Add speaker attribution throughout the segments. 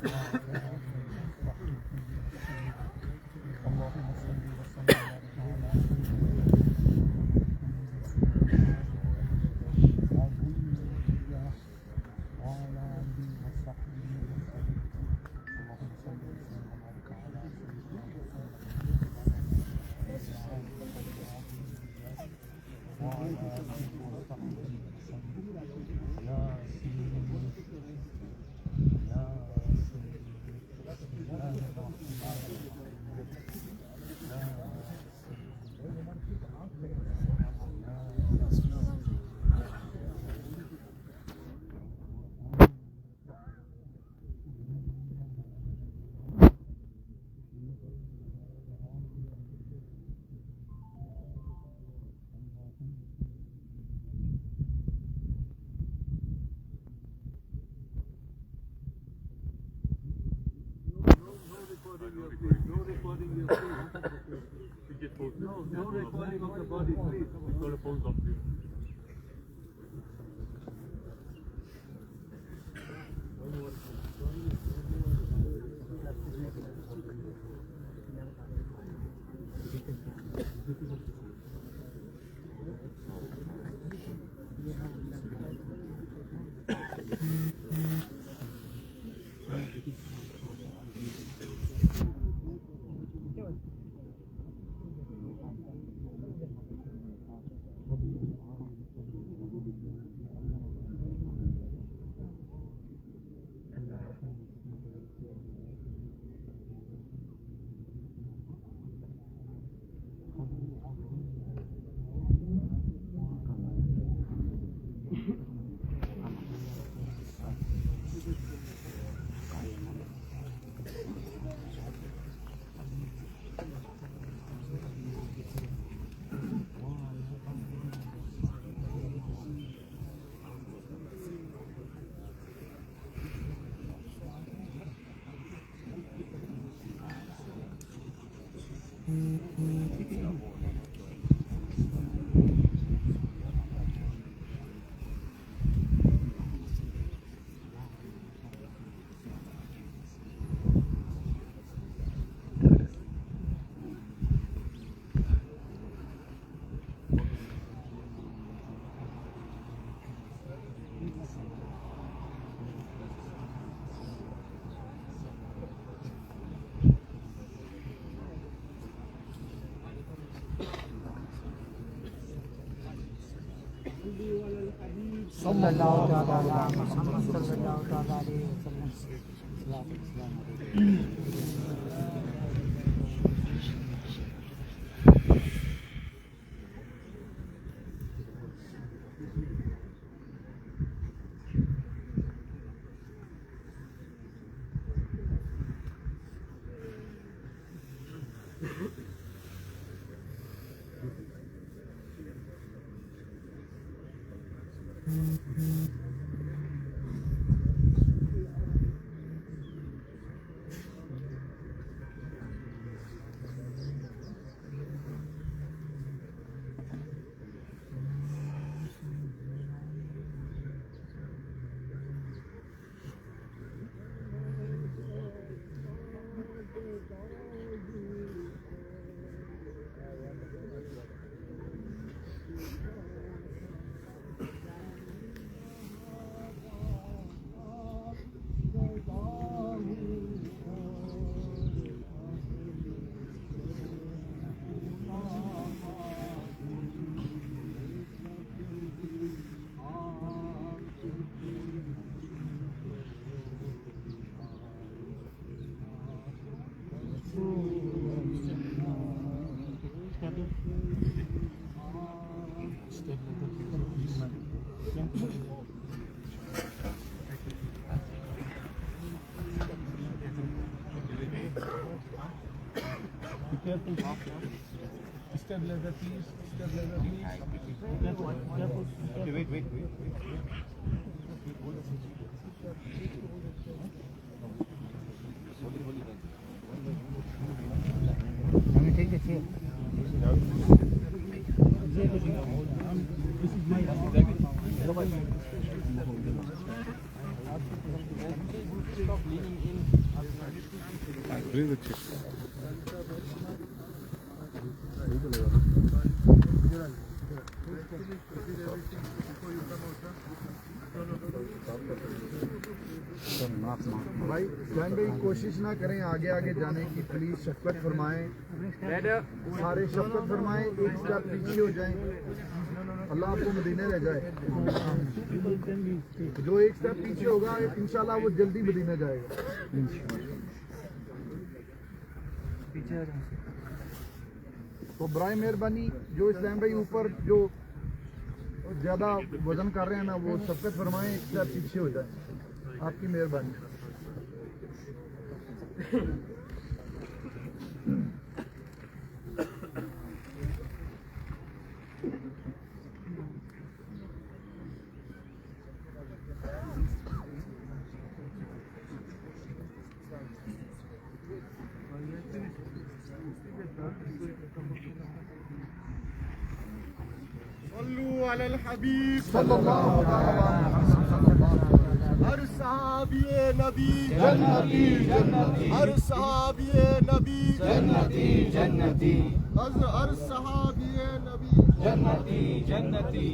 Speaker 1: No recording of the body, please. Got a phone off you.
Speaker 2: Sallallahu ta'ala Muhammad sallallahu ta'ala alaihi wasallam.
Speaker 1: Careful. Step leather, please. Step leather, please. Careful. Careful.
Speaker 3: Okay, wait.
Speaker 2: Let me take the chair.
Speaker 1: This is my
Speaker 3: Stop leaning in. भाई स्टैंड भाई कोशिश ना करें आगे आगे जाने की, प्लीज शफकत फरमाएं, सारे शफकत फरमाएं, एक स्टेप पीछे हो जाएं, अल्लाह आपको मदीने ले जाए। जो एक स्टेप पीछे होगा इंशाल्लाह वो जल्दी मदीने जाएगा। तो बराए मेहरबानी जो इस्लाम भाई ऊपर जो ज्यादा वजन कर रहे हैं ना, वो शफकत फरमाएं, एक स्टेप पीछे हो जाए, आपकी मेहरबानी।
Speaker 4: صلوا على الحبيب
Speaker 3: सल्लल्लाहु अलैहि
Speaker 4: हर सहाबी नबी
Speaker 3: जन्नती जन्नती
Speaker 4: हर सहाबी नबी
Speaker 3: जन्नती जन्नती
Speaker 4: हर सहाबी नबी
Speaker 3: जन्नती जन्नती।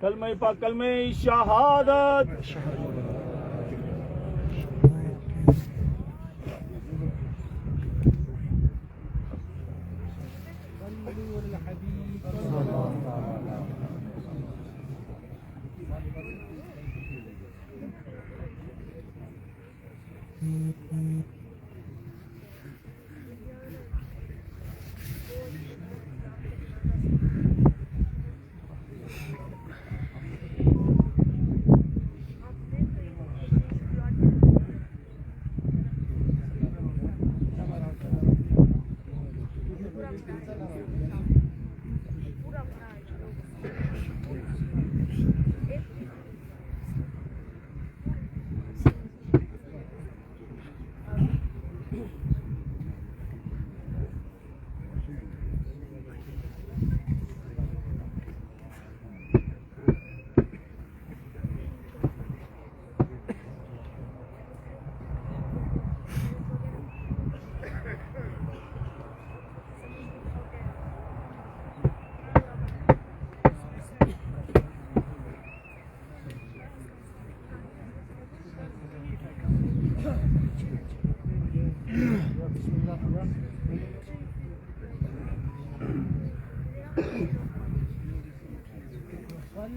Speaker 5: कलमे पाक कलमे शहादत।
Speaker 1: صلوا على الحبيب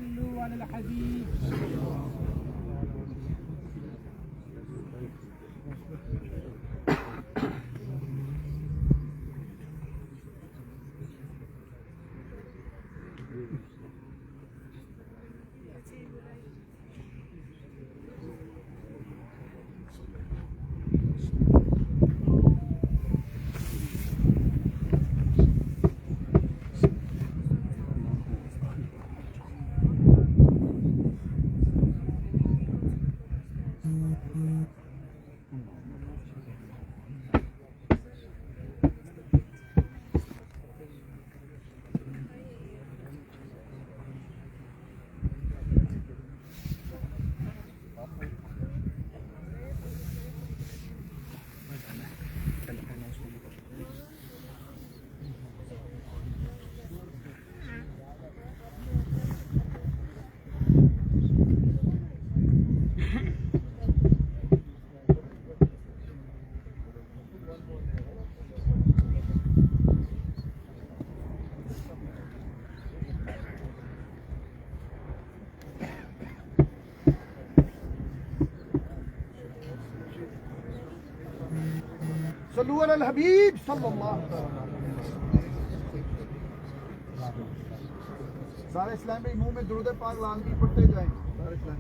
Speaker 1: صلوا على الحبيب
Speaker 3: صلوا على الحبيب صلى الله عليه وسلم. सारे इस्लाम भाई मुंह में दुरूद पाक लांगी पढ़ते जाएं सारे इस्लाम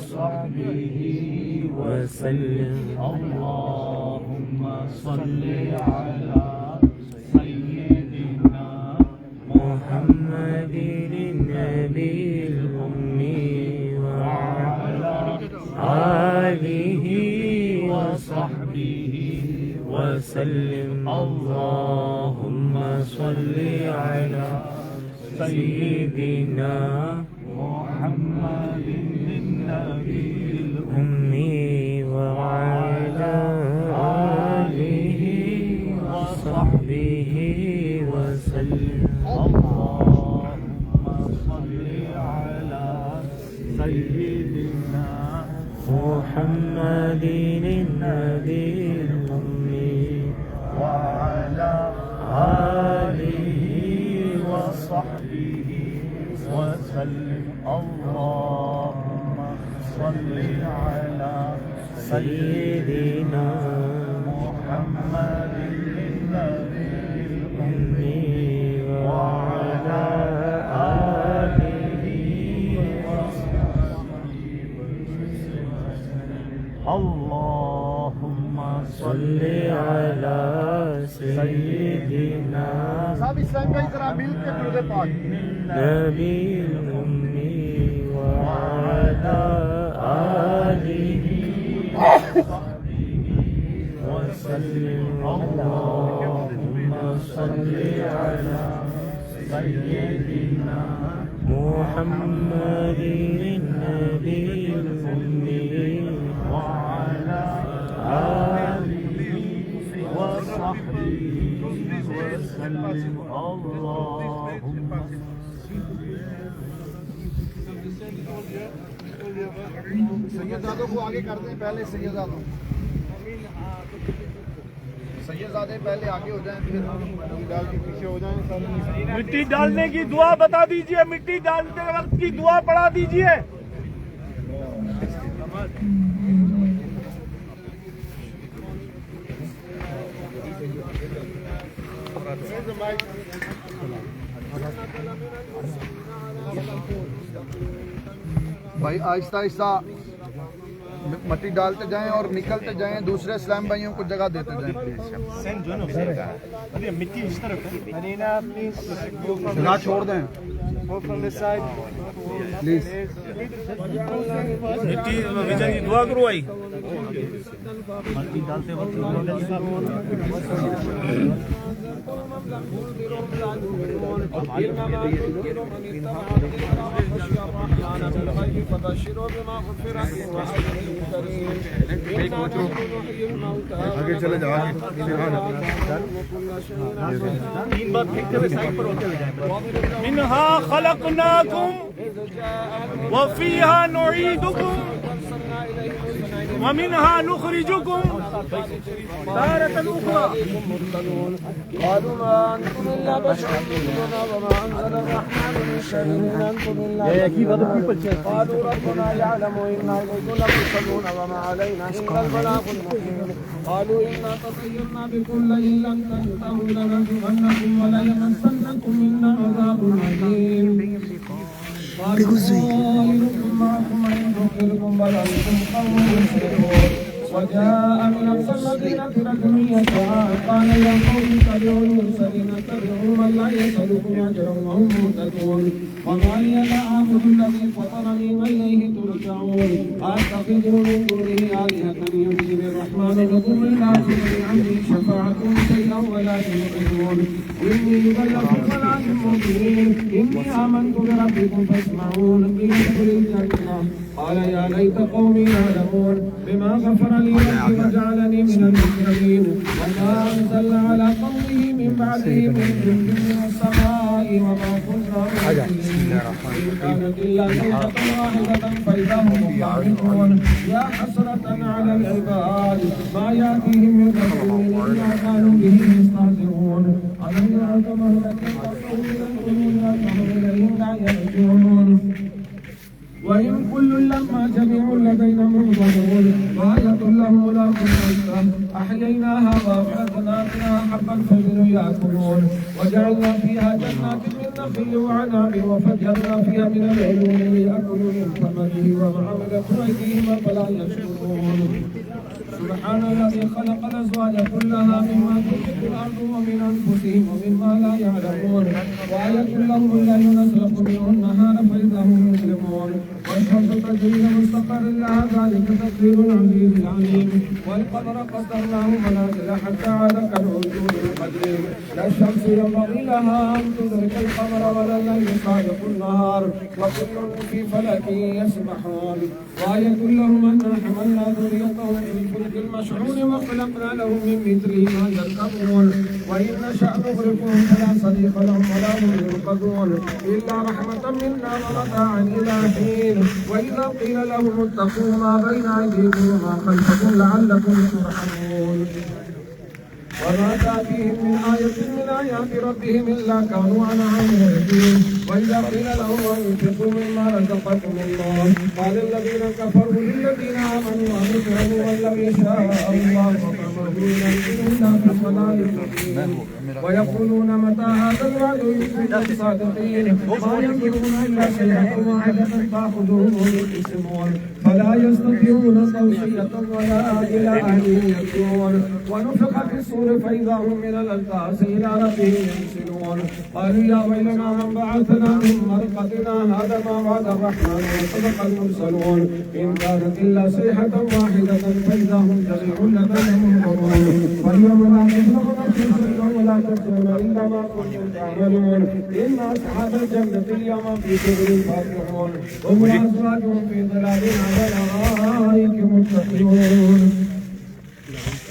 Speaker 5: وصحبه وسلم. اللهم صل على سيدنا محمد النبي الأمي وعلى آله وصحبه وسلم. اللهم صل على سيدنا محمد النبي الأمي وعلى آله وصحبه وسلم. اللهم صل على سيدنا محمد النبي الأمي وعلى آله وصحبه وسلم. اللهم صل على سيدنا محمد النبي الأمي وعلى آله وصحبه وسلم. اللهم صل على سيدنا
Speaker 3: سب اسلام کا ذرا مل کے درود پاک.
Speaker 5: نبي الأمي وعلى آله وصحبه وسلم. اللهم صل على سيدنا محمد النبي الأمي وعلى آله وصحبه وسلم. اللهم
Speaker 3: سیدزادوں کو آگے کر دیں. پہلے سیدزادوں پہلے آگے ہو جائیں، پھر ڈال کے پیچھے ہو جائیں.
Speaker 5: مٹی ڈالنے کی دعا بتا دیجئے، مٹی ڈالتے وقت کی دعا پڑھا دیجئے.
Speaker 3: بھائی آہستہ آہستہ مٹی ڈالتے جائیں اور نکلتے جائیں. دوسرے اسلام بھائیوں کو جگہ دیتے جائیں پلیز. جگہ چھوڑ دیں پلیز.
Speaker 5: مٹی وجہ کی دعا کرو آئی. مٹی ڈالتے وقت
Speaker 3: آگے چلے جاؤ.
Speaker 5: تین بار پھینکتے ہوئے سائڈ پر ہوتے ہوئے جائیں. منہا خلقناکم وفیہا نعیدکم ومنہا نخرجکم تارة أخرى.
Speaker 2: قالوا ما أنتم إلا بشر مثلنا وما أنزل الرحمن من شيء إن أنتم إلا قالوا ربنا يعلم إنا إليكم لمرسلون وما علينا إلا البلاغ المبين. قالوا إنا تطيرنا بكم لئن لم تنتهوا لنرجمنكم وليمسنكم منا عذاب أليم. قالوا طائركم معكم إن نخبركم بل أنتم قوم مسرفون. وجاء من أقصى المدينة رجل يسعى قال يا قوم اتبعوا المرسلين اتبعوا من لا يسألكم أجرا وهم مهتدون. وما لي لا أعبد الذي فطرني وإليه ترجعون. أتخذ من دونه آلهة يمشي بالرحمن لكم إلا عندي شفاعتهم شيئا ولا ينقذون. إني بلغت ضلال مبين. إني آمنت بربكم فاسمعون. ادخل الجنة. قال يا ليت قومي يعلمون بما غفر لي ربي وجعلني من المكرمين. وما أنزلنا على قومه من بعده من جند من السماء وما كنا مرسلين. إن كانت إلا زوجة واحدة فإذا هم خامدون. يا حسرة على العباد ما يأتيهم من رسول إلا كانوا به يستهزئون. ألم يروا كما أهلكنا قبلهم من القرون فهم إليهم لا يرجعون. وإن كل لما جميع لدينا محضرون. وآية لهم ملاك الموتى أحييناها وأخرجنا منها حبا فمنه يأكلون. وجعلنا فيها جنات من نخل وعناب وفجرنا فيها من العيون ليأكلوا من ثمره وما عملت أيديهم فلا يشكرون. سبحان الذي خلق الأزواج كلها مما تنبت الأرض ومن أنفسهم ومما لا يعلمون. وآية لهم الليل نسلخ منه النهار فإذا هم مسلمون. والشمس تجري لمستقر لها ذلك تقدير العزيز العليم. والقمر قدرناه منازل حتى عاد كالعرجون القديم. لا الشمس ينبغي لها أن تدرك القمر ولا الليل سابق النهار وكل في فلك يسبحون. وآية لهم أنا حملنا ذريتهم في الفلك المشحون وخلقنا لهم من مثله ما يركبون. وإن نشأ نغرقهم فلا صديق لهم ولا هم ينقذون إلا رحمة منا ومتاعا إلى حين. وإذا قيل لهم اتقوا ما بين أيديكم وما خلفكم لعلكم ترحمون. وما تأتيهم من آية من آيات ربهم إلا كانوا عنها معرضين. وإذا قيل لهم أنفقوا مما رزقكم الله قال الذين كفروا للذين آمنوا أنطعموا من لم يشاء الله فطعمه إلا في ضلال مبين. ويقولون متى هذا الوعد إن كنتم صادقين. ما ينظرون إلا شيئا واحدة تأخذهم ويقسمون فلا يستطيعون توصية ولا إلى أهلهم يرجعون. ونفخ في الصور فإذا هم من الأجداث إلى ربهم ينسلون. قالوا يا ويلنا من بعثنا من مرقدنا هذا ما وعد الرحمن وصدق المرسلون. إن كانت إلا صيحة واحدة فإذا هم جميع لديهم منظرون. واليوم لا تظلم نفس ولا تظلمون إلا ما كنتم تعملون. إن أصحاب الجنة اليوم في سرور فاكهون هم وأزواجهم في ظلال على الأرائك متكئون.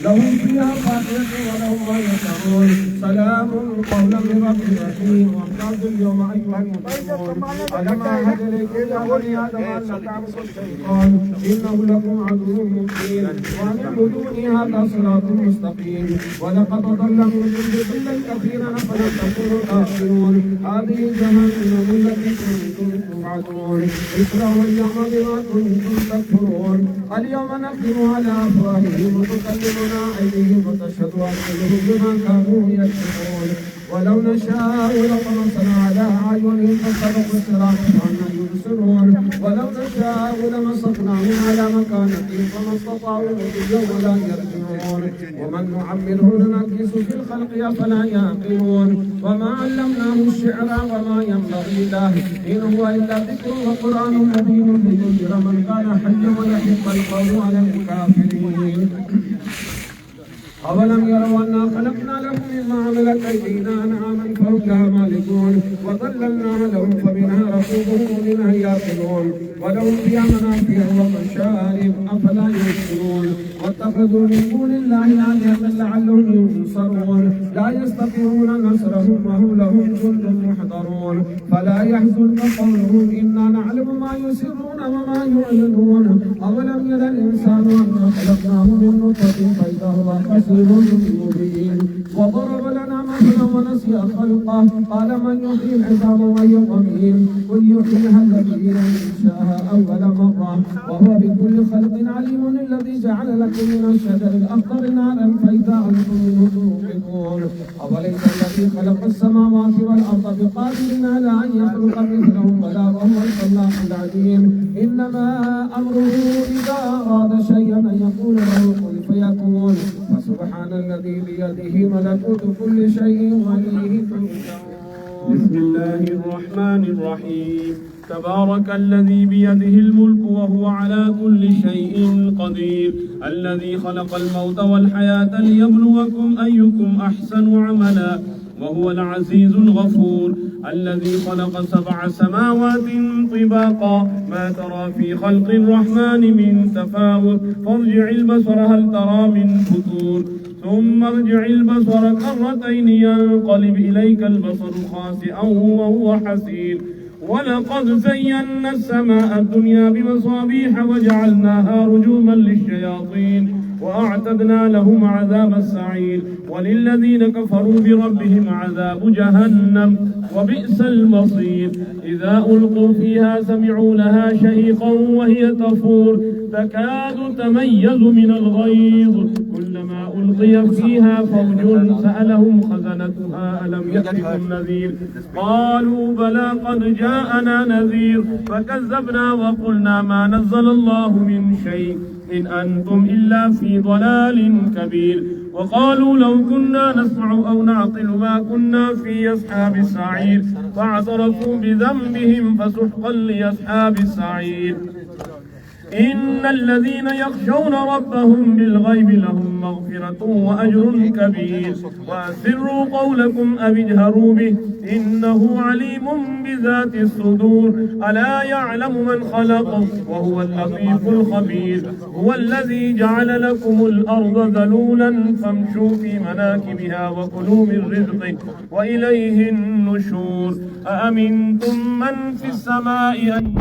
Speaker 2: لهم فيها فاكهة ولهم ما يشاءون. سلام قولا من رب رحيم. وامتازوا اليوم أيها المجرمون ألم أعهد إليكم يا بني آدم ألا تعبدوا الشيطان إنه لكم عدو مبين. وأن اعبدوني هذا صراط مستقيم. ولقد ضل منكم جبلا كثيرا أفلم تكونوا تعقلون. هذه جهنم التي كنتم توعدون اصلوها اليوم بما كنتم تكفرون. اليوم نختم على أفواههم وتكلمنا أيديهم وتشهد أرجلهم بما كانوا يكسبون. ولو نشاء لطمسنا على أعينهم فاستبقوا الصراط فأنى يبصرون. ولو نشاء لمسخناهم على مكانتهم فما استطاعوا مضيا ولا يرجعون. ومن نعمره ننكس في الخلق أفلا يعقلون. وما علمناه الشعر وما ينبغي له إن هو إلا ذكر وقرآن مبين لينذر من كان حيا ويحق القول على الكافرين. أولم يروا أنا خلقنا لهم مما عملت أيدينا أنعاما فهم لها مالكون. وظللناها لهم فمنها ركوبهم ومنها يأكلون. ولهم فيها منافع ومشارب أفلا يبصرون. واتخذوا من دون الله آلهة لعلهم ينصرون. لا يستطيعون نصرهم وهم لهم جند محضرون. فلا يحزنك قولهم إنا نعلم ما يسرون وما يعلنون. أولم ير الإنسان أنا خلقناه من نطفة فإذا هو خصيم مبين. وضرب لنا مثلا ونسي خلقه قال من يحيي العظام وهي رميم. قل يحييها الذي أنشأها أول مرة وهو بكل خلق عليم. الذي جعل لكم من الشجر الأخضر نارا فإذا أنتم منه توقدون. أوليس الذي خلق السماوات والأرض بقادر على أن يخلق مثلهم بلى وهو الخلاق العليم. إنما أمره إذا أراد شيئا أن يقول له كن فيكون. فسبحان الذي بيده ملكوت كل شيء وإليه ترجعون.
Speaker 5: بسم الله الرحمن الرحيم. تبارك الذي بيده الملك وهو على كل شيء قدير. الذي خلق الموت والحياة ليبلوكم أيكم أحسن عملا وهو العزيز الغفور. الذي خلق 7 سماوات طباقا ما ترى في خلق الرحمن من تفاوت. فارجع البصر هل ترى من فتور ثم ارجع البصر كرتين ينقلب إليك البصر خاسئا وهو حسير. ولقد زينا السماء الدنيا بمصابيح وجعلناها رجوما للشياطين وأعتدنا لهم عذاب السعير وللذين كفروا بربهم عذاب جهنم وبئس المصير إذا ألقوا فيها سمعوا لها شهيقا وهي تفور تكاد تميز من الغيظ كلما ألقي فيها فوج سألهم خزنتها ألم يأتكم نذير قالوا بلى قد جاءنا نذير فكذبنا وقلنا ما نزل الله من شيء إن أنتم إلا في ضلال كبير وقالوا لو كنا نسمع أو نعقل ما كنا في أصحاب السعير فاعترفوا بذنبهم فسحقا لأصحاب السعير إن الذين يخشون ربهم بالغيب لهم مغفرة وأجر كبير وأسروا قولكم أو اجهروا به إنه عليم بذات الصدور ألا يعلم من خلق وهو اللطيف الخبير هو الذي جعل لكم الأرض ذلولا فامشوا في مناكبها وكلوا من رزقه وإليه النشور أأمنتم من في السماء أن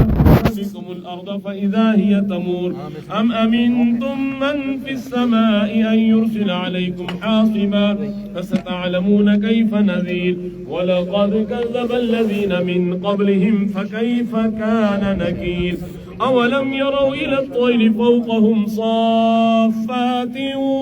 Speaker 5: بكم الأرض فإذا هي تمور أم أمنتم من في السماء أن يرسل عليكم حاصبا فستعلمون كيف نذير ولقد كذب الذين من قبلهم فكيف كان نكير أولم يروا إلى الطير فوقهم صافات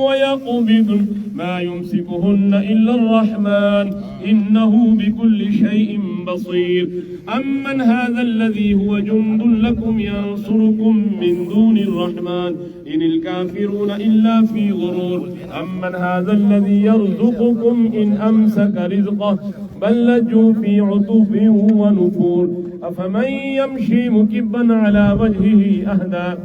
Speaker 5: ويقبضن ما يمسكهن إلا الرحمن إنه بكل شيء بصير أمن هذا الذي هو جند لكم ينصركم من دون الرحمن إن الكافرون إلا في غرور أمن هذا الذي يرزقكم إن أمسك رزقه بل لجوا في عتب ونفور أفمن يمشي مكبا على وجهه أهدى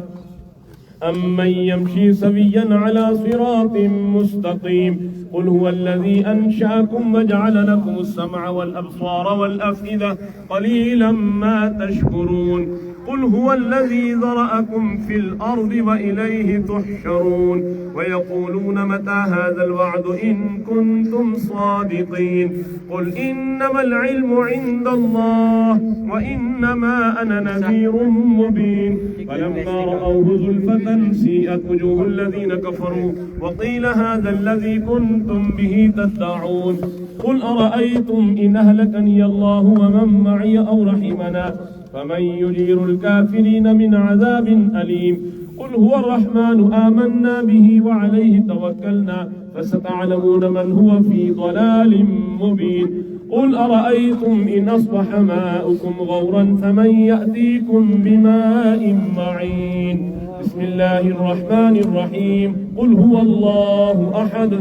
Speaker 5: أمن يمشي سويا على صراط مستقيم قل هو الذي أنشأكم وجعل لكم السمع والأبصار والأفئدة قليلا ما تشكرون قل هو الذي ذرأكم في الأرض وإليه تحشرون ويقولون متى هذا الوعد إن كنتم صادقين قل إنما العلم عند الله وإنما أنا نذير مبين فلما رأوه زلفة سيئت وجوه الذين كفروا وقيل هذا الذي كنتم به تدعون قل أرأيتم إن أهلكني الله ومن معي أو رحمنا فمن يجير الكافرين من عذاب أليم قل هو الرحمن آمنا به وعليه توكلنا فستعلمون من هو في ضلال مبين قل أرأيتم إن أصبح ماؤكم غورا فمن يأتيكم بماء معين بسم الله الرحمن الرحيم قل هو الله أحد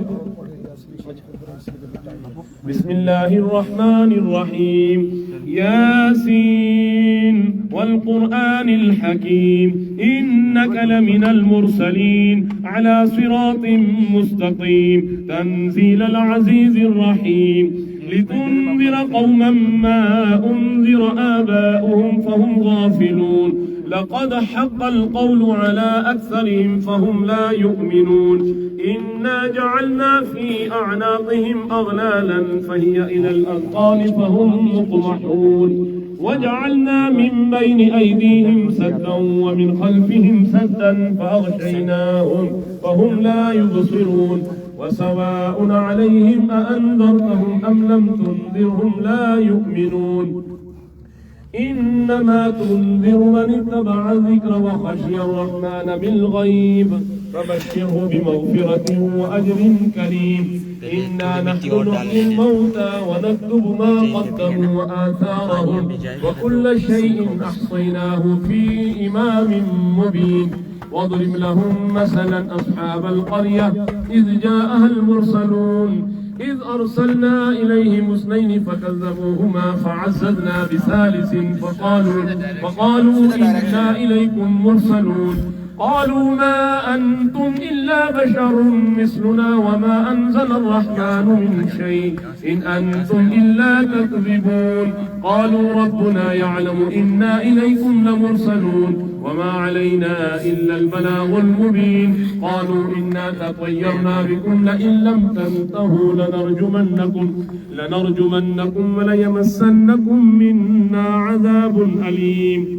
Speaker 5: بسم الله الرحمن الرحيم ياسين والقرآن الحكيم إنك لمن المرسلين على صراط مستقيم تنزيل العزيز الرحيم لتنذر قوما ما أنذر آباؤهم فهم غافلون لقد حق القول على أكثرهم فهم لا يؤمنون إنا جعلنا في أعناقهم أغلالا فهي إلى الأذقان فهم مقمحون وجعلنا من بين أيديهم سدا ومن خلفهم سدا فأغشيناهم فهم لا يبصرون وسواء عليهم أأنذرتهم أم لم تنذرهم لا يؤمنون إنما تنذر من اتبع الذكر وخشي الرحمن بالغيب فبشره بمغفرة وأجر كريم إنا نحن نحيي الموتى ونكتب ما قدموا وآثارهم وكل شيء أحصيناه في إمام مبين واضرب لهم مثلا أصحاب القرية إذ جاءها المرسلون إذ أرسلنا إليهم اثنين فكذبوهما فعززنا بثالث فقالوا إنا إليكم مرسلون قالوا ما أنتم إلا بشر مثلنا وما أنزل الرحمن من شيء إن أنتم إلا تكذبون قالوا ربنا يعلم إنا إليكم لمرسلون وما علينا إلا البلاغ المبين قالوا إنا تطيرنا بكم لئن لم تنتهوا لنرجمنكم وليمسنكم منا عذاب أليم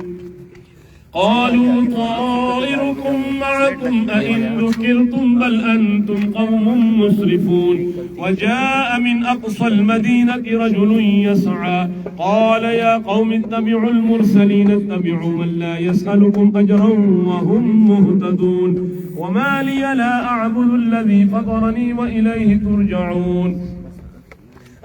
Speaker 5: قالوا طائركم معكم أئن ذكرتم بل أنتم قوم مسرفون وجاء من أقصى المدينة رجل يسعى قال يا قوم اتبعوا المرسلين اتبعوا من لا يسألكم أجرا وهم مهتدون وما لي لا أعبد الذي فطرني وإليه ترجعون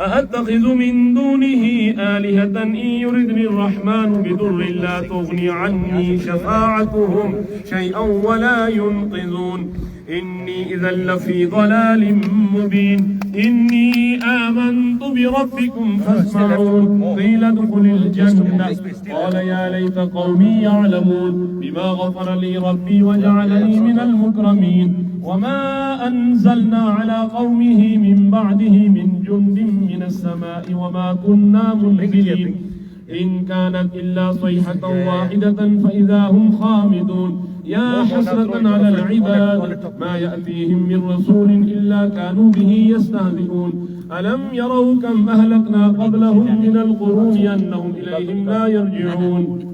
Speaker 5: أأتخذ من دونه آلهة إن يردني الرحمن بضر لا تغني عني شفاعتهم شيئا ولا ينقذون إني إذا لفي ضلال مبين إني آمنت بربكم فاسمعون قيل ادخل الجنة قال يا ليت قومي يعلمون بما غفر لي ربي وجعلني من المكرمين وما أنزلنا على قومه من بعده من جند من السماء وما كنا منزلين إن كانت إلا صيحة واحدة فإذا هم خامدون يا حسرة على العباد ما يأتيهم من رسول إلا كانوا به يستهزئون ألم يروا كم أهلكنا قبلهم من القرون أنهم إليهم لا يرجعون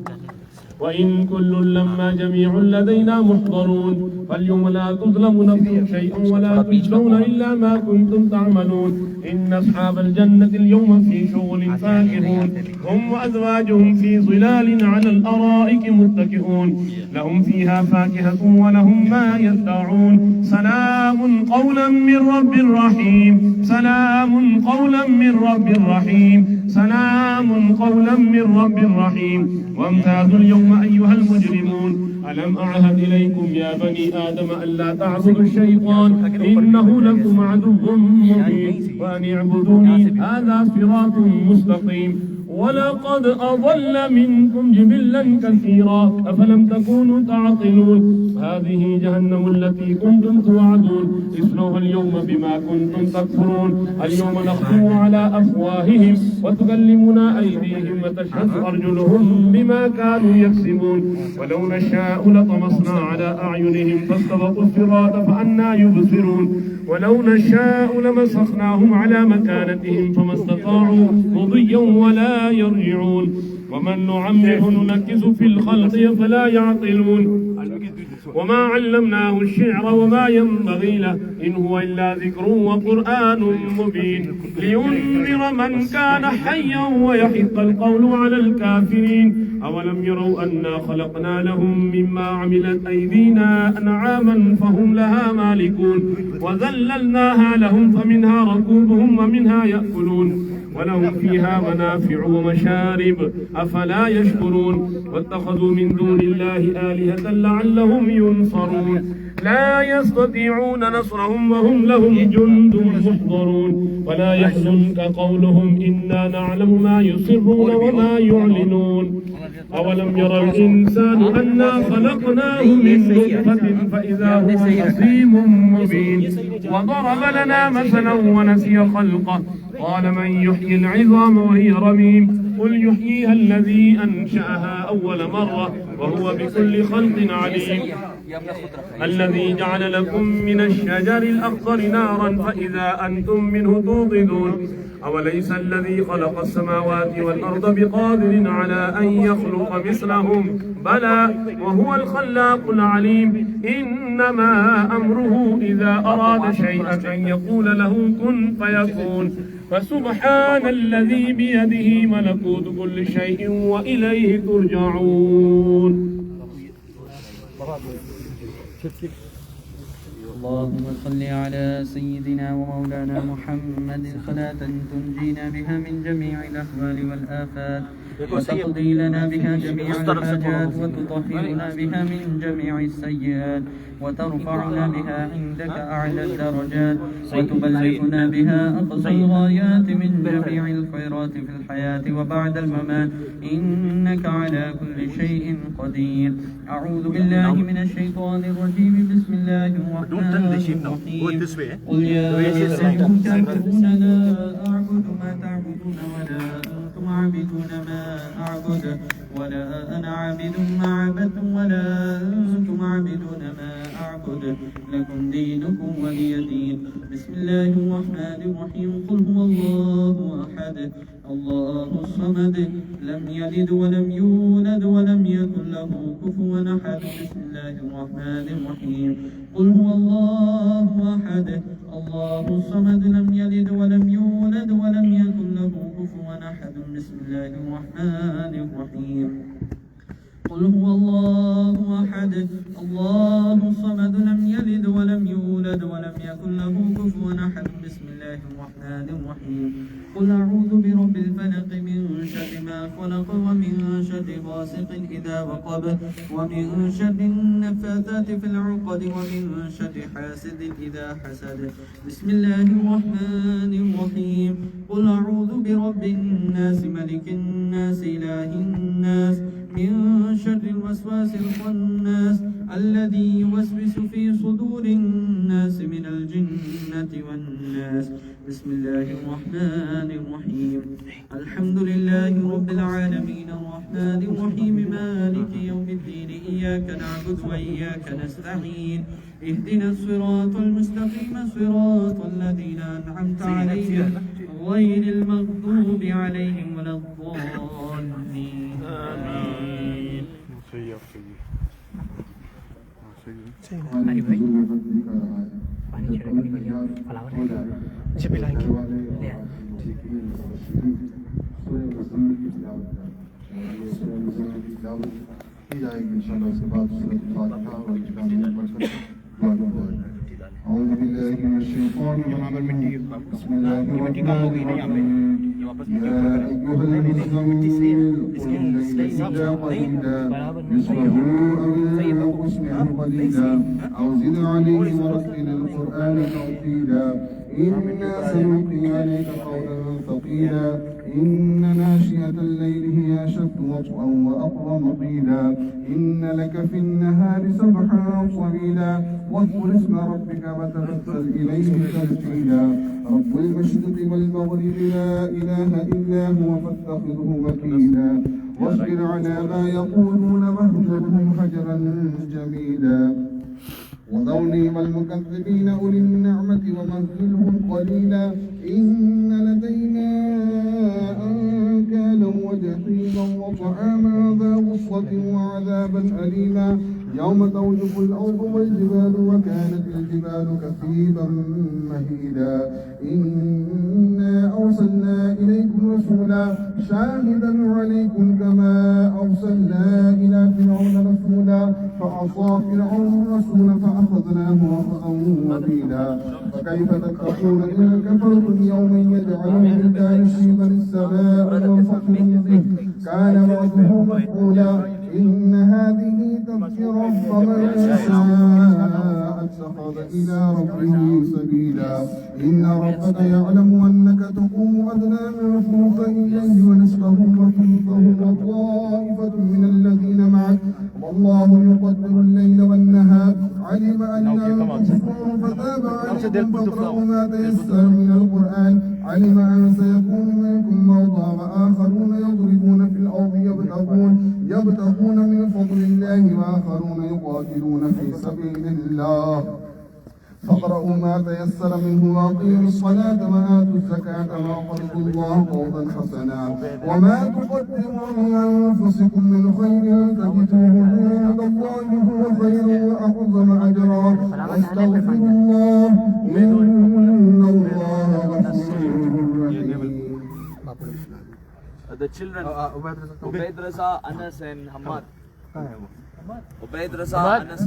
Speaker 5: وإن كل لما جميع لدينا محضرون فاليوم لا تظلم نفس شيئا ولا تجزون إلا ما كنتم تعملون إن أصحاب الجنة اليوم في شغل فاكهون هم وأزواجهم في ظلال على الأرائك متكئون لهم فيها فاكهة ولهم ما يدعون سلام قولا من رب رحيم سلام قولا من رب رحيم سلام قولا من رب رحيم وامتازوا اليوم أيها المجرمون ألم أعهد إليكم يا بني آدم ألا تعبدوا الشيطان إنه لكم عدو مبين وأن اعبدوني هذا صراط مستقيم ولقد أضل منكم جبلا كثيرا أفلم تكونوا تعقلون هذه جهنم التي كنتم توعدون اصلوها اليوم بما كنتم تكفرون اليوم نختم على أفواههم وتكلمنا أيديهم وتشهد أرجلهم بما كانوا يكسبون ولو نشاء لطمسنا على أعينهم فاستبقوا الصراط فأنى يبصرون ولو نشاء لمسخناهم على مكانتهم فما استطاعوا مضيا ولا يرجعون ومن نعمره ننكس في الخلق فلا يعقلون وما علمناه الشعر وما ينبغي له إن هو إلا ذكر وقرآن مبين لينذر من كان حيا ويحق القول على الكافرين أولم يروا أنا خلقنا لهم مما عملت أيدينا أنعاما فهم لها مالكون وذللناها لهم فمنها ركوبهم ومنها يأكلون ولهم فيها منافع ومشارب أفلا يشكرون واتخذوا من دون الله آلهة لعلهم ينصرون لا يستطيعون نصرهم وهم لهم جند محضرون ولا يحزنك قولهم إنا نعلم ما يسرون وما يعلنون أولم يرى الإنسان أنا خلقناه من نطفة فإذا هو خصيم مبين وضرب لنا مثلا ونسي خلقه قال من يحيي العظام وهي رميم قل يحييها الذي أنشأها أول مرة وهو بكل خلق عليم الذي جعل لكم من الشجر الأخضر نارا فإذا أنتم منه توقدون أوليس الذي خلق السماوات والأرض بقادر على أن يخلق مثلهم بلى وهو الخلاق العليم إنما أمره إذا أراد شيئا أن يقول له كن فيكون فسبحان الذي بيده ملكوت كل شيء وإليه ترجعون.
Speaker 6: اللهم صل على سيدنا ومولانا محمد صلاة تنجينا بها من جميع الأهوال والآفات وتقضي لنا بها جميع الحاجات وتطهرنا بها من جميع السيئات وترفعنا بها عندك أعلى الدرجات وتبلغنا بها أقصى الغايات من جميع الخيرات في الحياة وبعد الممات إنك على كل شيء قدير. أعوذ بالله من الشيطان الرجيم. بسم الله الرحمن الرحيم. قل يا أيها الكافرون لا أعبد ما تعبدون ولا أنتم عابدون ما أعبد ولا أنا عابد ما عبدتم ولا أنتم عابدون ما أعبد فاعبد لكم دينكم ولي دين. بسم الله الرحمن الرحيم. قل هو الله أحد الله الصمد لم يلد ولم يولد ولم يكن له كفوا أحد. بسم الله الرحمن الرحيم. قل هو الله أحد الله الصمد لم يلد ولم يولد ولم يكن له كفوا أحد. بسم الله الرحمن الرحيم. قل هو الله أحد الله الصمد لم يلد ولم يولد ولم يكن له كفوا أحد. بسم الله الرحمن الرحيم. قل أعوذ برب الفلق من شر ما خلق ومن شر غاسق إذا وقب ومن شر النفاثات في العقد ومن شر حاسد إذا حسد. بسم الله الرحمن الرحيم. قل أعوذ برب الناس ملك الناس إله الناس من شر الوسواس الخناس الذي يوسوس في صدور الناس من الجنة والناس. بسم الله الرحمن الرحيم. الحمد لله رب العالمين الرحمن الرحيم مالك يوم الدين. إياك نعبد وإياك نستعين. اهدنا الصراط المستقيم صراط الذين أنعمت عليهم غير المغضوب عليهم ولا الضالين. آمين.
Speaker 3: أعوذ بالله من الشيطان الرجيم. بسم الله الرحمن الرحيم. يا أيها المزمل قم الليل إلا قليلا نصفه أو انقص منه قليلا أو زد عليه ورتل القرآن ترتيلا إنا سنلقي عليك قولا ثقيلا إن ناشئة الليل هي أشد وطئا وأقوم قيلا إن لك في النهار سبحا طويلا واذكر اسم ربك وتبتل إليه تبتيلا رب المشرق والمغرب لا إله إلا هو فاتخذه وكيلا واصبر على ما يقولون واهجرهم هجرا جميلا وذرني والمكذبين أولي النعمة ومهلهم قليلا إن لدينا أنكالا وجحيما وطعاما ذا غصة وعذابا أليما يوم توجف الأرض والجبال وكانت الجبال كثيبا مهيدا إنا أرسلنا إليكم رسولا شاهدا عليكم كما أرسلنا إلى فرعون رسولا فعصى فرعون الرسول فأخذناه أخذا وبيلا فكيف تتقون إن كفرتم يوما يجعل الولدان شيبا السماء وانفطر به كان وعده مفعولا إن هذه تذكرة فمن شاء اتخذ إلى ربه سبيلا إن ربك يعلم أنك تقوم أدنى من ثلثي الليل ونصفه وثلثه وطائفة من الذين معك والله يقدر الليل والنهار علم أنكم تكفرون فتاب عليكم فاقرؤوا ما تيسر من القرآن علم أن سيكون منكم مرضى وآخرون يضربون في الأرض يبتغون من فضل الله وآخرون يقاتلون في سبيل الله فاقرؤوا ما تيسر منه وأقيموا الصلاة وآتوا الزكاة وأقرضوا الله قرضا حسنا وما تقدموا لأنفسكم من خير تجدوه عند الله هو خير وأعظم أجرا واستغفروا الله إن الله غفور رحيم.
Speaker 2: The children, Ubaid Raza, Anas and Hamad. Ubaid Raza, Anas.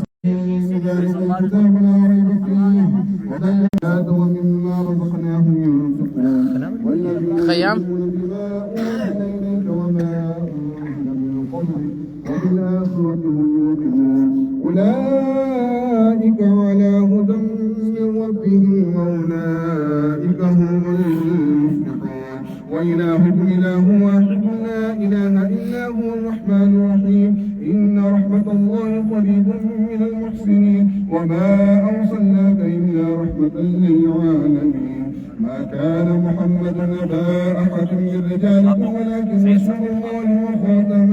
Speaker 3: ومما رزقناهم ينفقون
Speaker 7: خيام
Speaker 3: وبالآخرة هم يوقنون أولئك على هدى من ربهم وأولئك هم المفلحون وإلهكم إله واحد لا إله إلا هو الرحمن الرحيم إن رحمة الله قريب من المحسنين وما أرسلناك إلا رحمة للعالمين ما كان محمد أبا أحد من رجالكم ولكن رسول الله وخاتم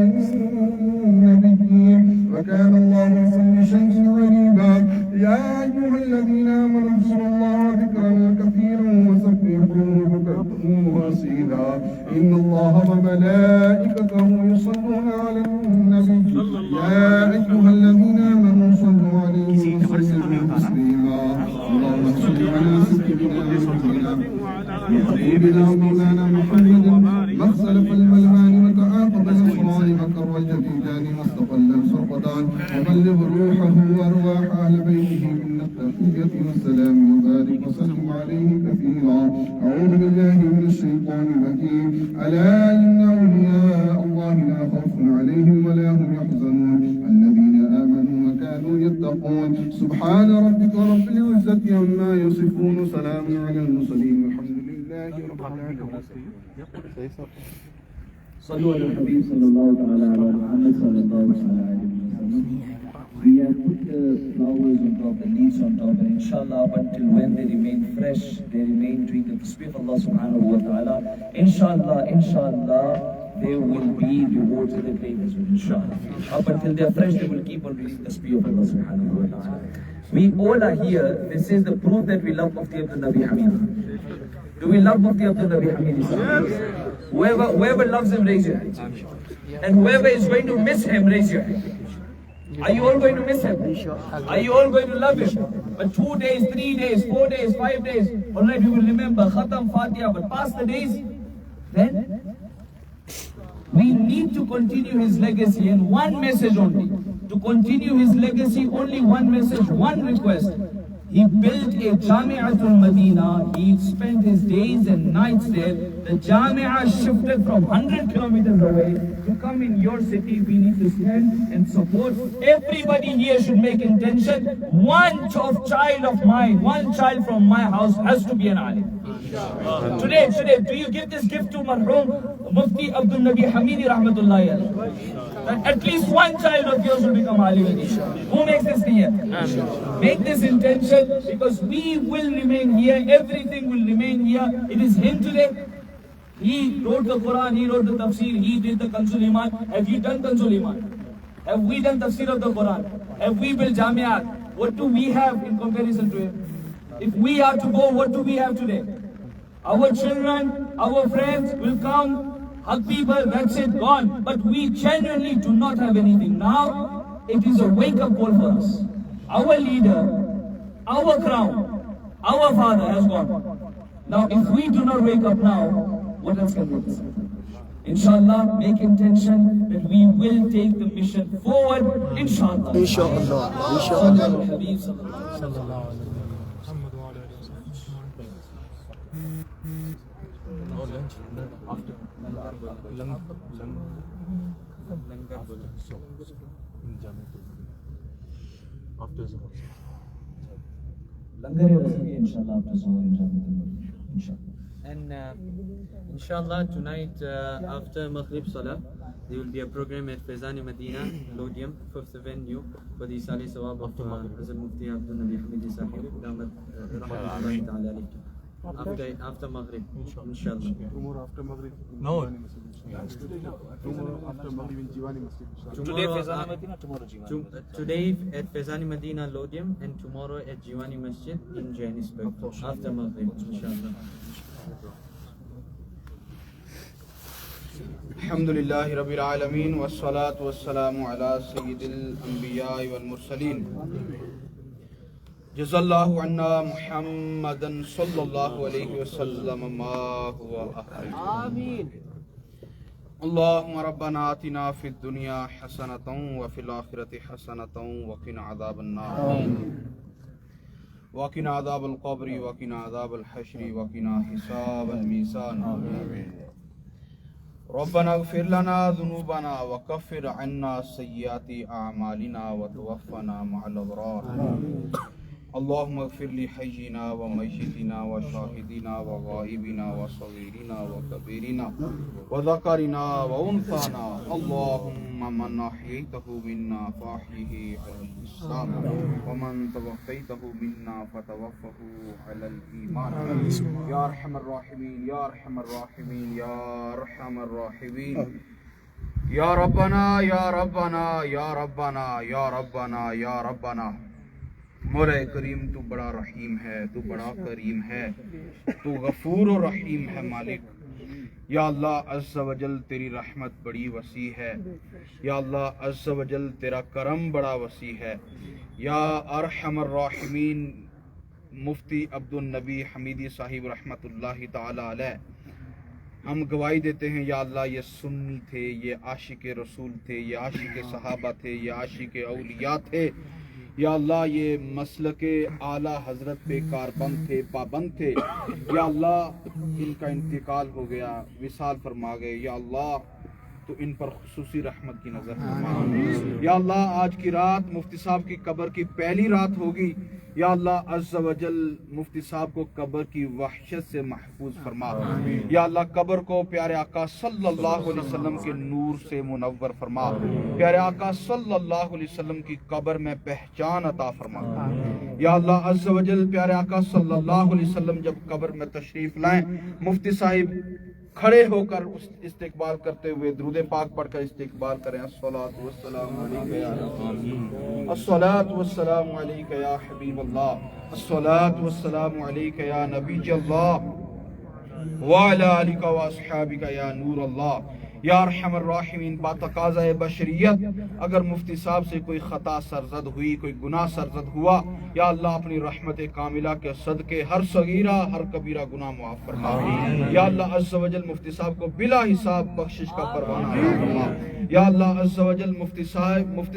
Speaker 3: النبيين وكان الله بكل شيء عليما يا
Speaker 7: الذين آمنوا اذكروا الله ذكرا كثيرا وسبحوه بكرة وأصيلا إن الله وملائكته يصلون على النبي يا أيها الذين آمنوا صلوا عليه وسلموا تسليما اللهم صل على سيدنا وحبيبنا ومولانا محمد ما اختلف الملمان وتعاقب الأسرار مكر الجديدان ما استقل الفرقتان وبلغ روحه وأرواح أهل بيته من التحية والسلام وبارك وسلم عليه كثيرا أعوذ بالله من الشيطان الرجيم ألا إن أولياء الله لا خوف عليهم ولا هم يحزنون الذين آمنوا وكانوا يتقون سبحان ربك رب العزة عما يصفون سلام على المرسلين والحمد لله رب العالمين.
Speaker 2: صلوا على الحبيب صلى الله تعالى على محمد صلى الله عليه وسلم. We have put the flowers on top, the leaves on top, and inshallah up until when they remain fresh, they remain doing the tasbih of Allah subhanahu wa ta'ala. Inshallah, there will be rewards in the grave as well, inshallah. Up until they are fresh, they will keep on reading the tasbih of Allah subhanahu wa ta'ala. We all are here. This is the proof that we love Mufti Abdul Nabi Hamid. Do we love Mufti Abdul Nabi Hamid? Yes. Whoever loves him, raise your hand. And whoever is going to miss him, raise your hand. Are you all going to miss him? Are you all going to love him? But 2 days, 3 days, 4 days, 5 days, alright, we will remember Khatam, Fatiha, but past the days, then we need to continue his legacy, and one message only. To continue his legacy, only one message, one request. He built a Jami'atul Madina. He spent his days and nights there. The Jami'ah shifted from 100 kilometers away to come in your city. We need to stand and support. Everybody here should make intention. One child of mine, one child from my house has to be an alim. Today, do you give this gift to Marhum Mufti Abdul Nabi Hamidi Rahmatullahi alayhi? That at least one child of yours will become alim. Who makes this niyat? Make this intention, because we will remain here. Everything will remain here. It is him today. He wrote the Quran, he wrote the tafsir, he did the Kanzul Iman. Have you done Kanzul Iman? Have we done tafsir of the Quran? Have we built Jamiat? What do we have in comparison to him? If we are to go, what do we have today? Our children, our friends will come, hug people, that's it, gone. But we genuinely do not have anything. Now, it is a wake-up call for us. Our leader, our crown, our father has gone. Now, if we do not wake up now, what else can we do? Inshallah, make intention that we will take the mission forward. Inshallah.
Speaker 4: Inshallah.
Speaker 2: Langar inshallah after Zuhr, inshallah.
Speaker 6: And inshallah tonight after Maghrib Salah, there will be a program at Faizani Medina, Lodium, 5th Avenue, for the Sali Sawab of Hazrat Mufti Abdul Nabi Hamidi Sahib, Rahmatullahi Ta'ala alayhi. After Maghrib, inshallah.
Speaker 1: Tomorrow after Maghrib.
Speaker 6: No.
Speaker 1: Tomorrow after Maghrib in Jiwani Masjid.
Speaker 2: Today Faizani Medina, tomorrow Jiwani.
Speaker 6: Today at Faizani Medina Lodium, and tomorrow at Jiwani Masjid in Johannesburg, after Maghrib, inshallah.
Speaker 8: Alhamdulillahi Rabbil Alameen wassalatu wassalamu ala Sayyidil Anbiya wal Mursaleen. Jazallahu anna Muhammadan sallallahu alayhi wa sallam ma huwa ahli. Ameen. Allahumma rabbana atina fid dunya hasanatan wa fil akhirati hasanatan wa qina adhaban nar. وقنا عذاب القبر وقنا عذاب الحشر وقنا حساب الميزان ربنا اغفر لنا ذنوبنا وكفر عنا سيئات أعمالنا وتوفنا مع الأبرار اللهم اغفر لحينا وميتنا وشاهدنا وغائبنا وصغيرنا وكبيرنا وذكرنا وأنثانا اللهم من أحييته منا فأحيه على الإسلام ومن توفيته منا فتوفه على الإيمان يا أرحم الراحمين يا أرحم الراحمين يا أرحم الراحمين يا ربنا يا ربنا يا ربنا يا ربنا يا ربنا مولا کریم تو بڑا رحیم ہے، تو بڑا کریم ہے، تو غفور و رحیم ہے مالک۔ یا اللہ عز و جل تیری رحمت بڑی وسیع ہے، یا اللہ عز و جل تیرا کرم بڑا وسیع ہے۔ یا ارحم الراحمین مفتی عبد النبی حمیدی صاحب رحمت اللہ تعالی علیہ، ہم گواہی دیتے ہیں یا اللہ یہ سنی تھے، یہ عاشق رسول تھے، یہ عاشق صحابہ تھے، یہ عاشق اولیاء تھے، یا اللہ یہ مسلک اعلیٰ حضرت پہ کاربند تھے، پابند تھے، یا اللہ ان کا انتقال ہو گیا، وصال فرما گئے، یا اللہ تو ان پر خصوصی رحمت کی نظر فرما۔ یا اللہ آج کی رات مفتی صاحب کی قبر کی پہلی رات ہوگی، یا اللہ عز و جل مفتی صاحب کو قبر کی وحشت سے محفوظ فرما، یا اللہ قبر کو پیارے آقا صلی اللہ علیہ وسلم کے نور سے منور فرما، پیارے آقا صلی اللہ علیہ وسلم کی قبر میں پہچان عطا فرما۔ یا اللہ عز و جل پیارے آقا صلی اللہ علیہ وسلم جب قبر میں تشریف لائیں، مفتی صاحب کھڑے ہو کر استقبال کرتے ہوئے درود پاک پڑھ کر استقبال کریں۔ الصلاۃ والسلام علیک یا الصلاۃ والسلام علیک یا حبیب اللہ، الصلاۃ والسلام علیک یا نبی اللہ، وعلی آلک و اصحابک یا نور اللہ۔ یا ارحم الراحمین باتقاضۂ بشریت اگر مفتی صاحب سے کوئی خطا سرزد ہوئی، کوئی گناہ سرزد ہوا، یا اللہ اپنی رحمت کاملہ کے صدقے ہر صغیرہ ہر کبیرہ گناہ معاف فرما۔ یا اللہ عز و جل مفتی صاحب کو بلا حساب بخشش کا پروانہ عطا فرما۔ یا اللہ عز و جل مفتی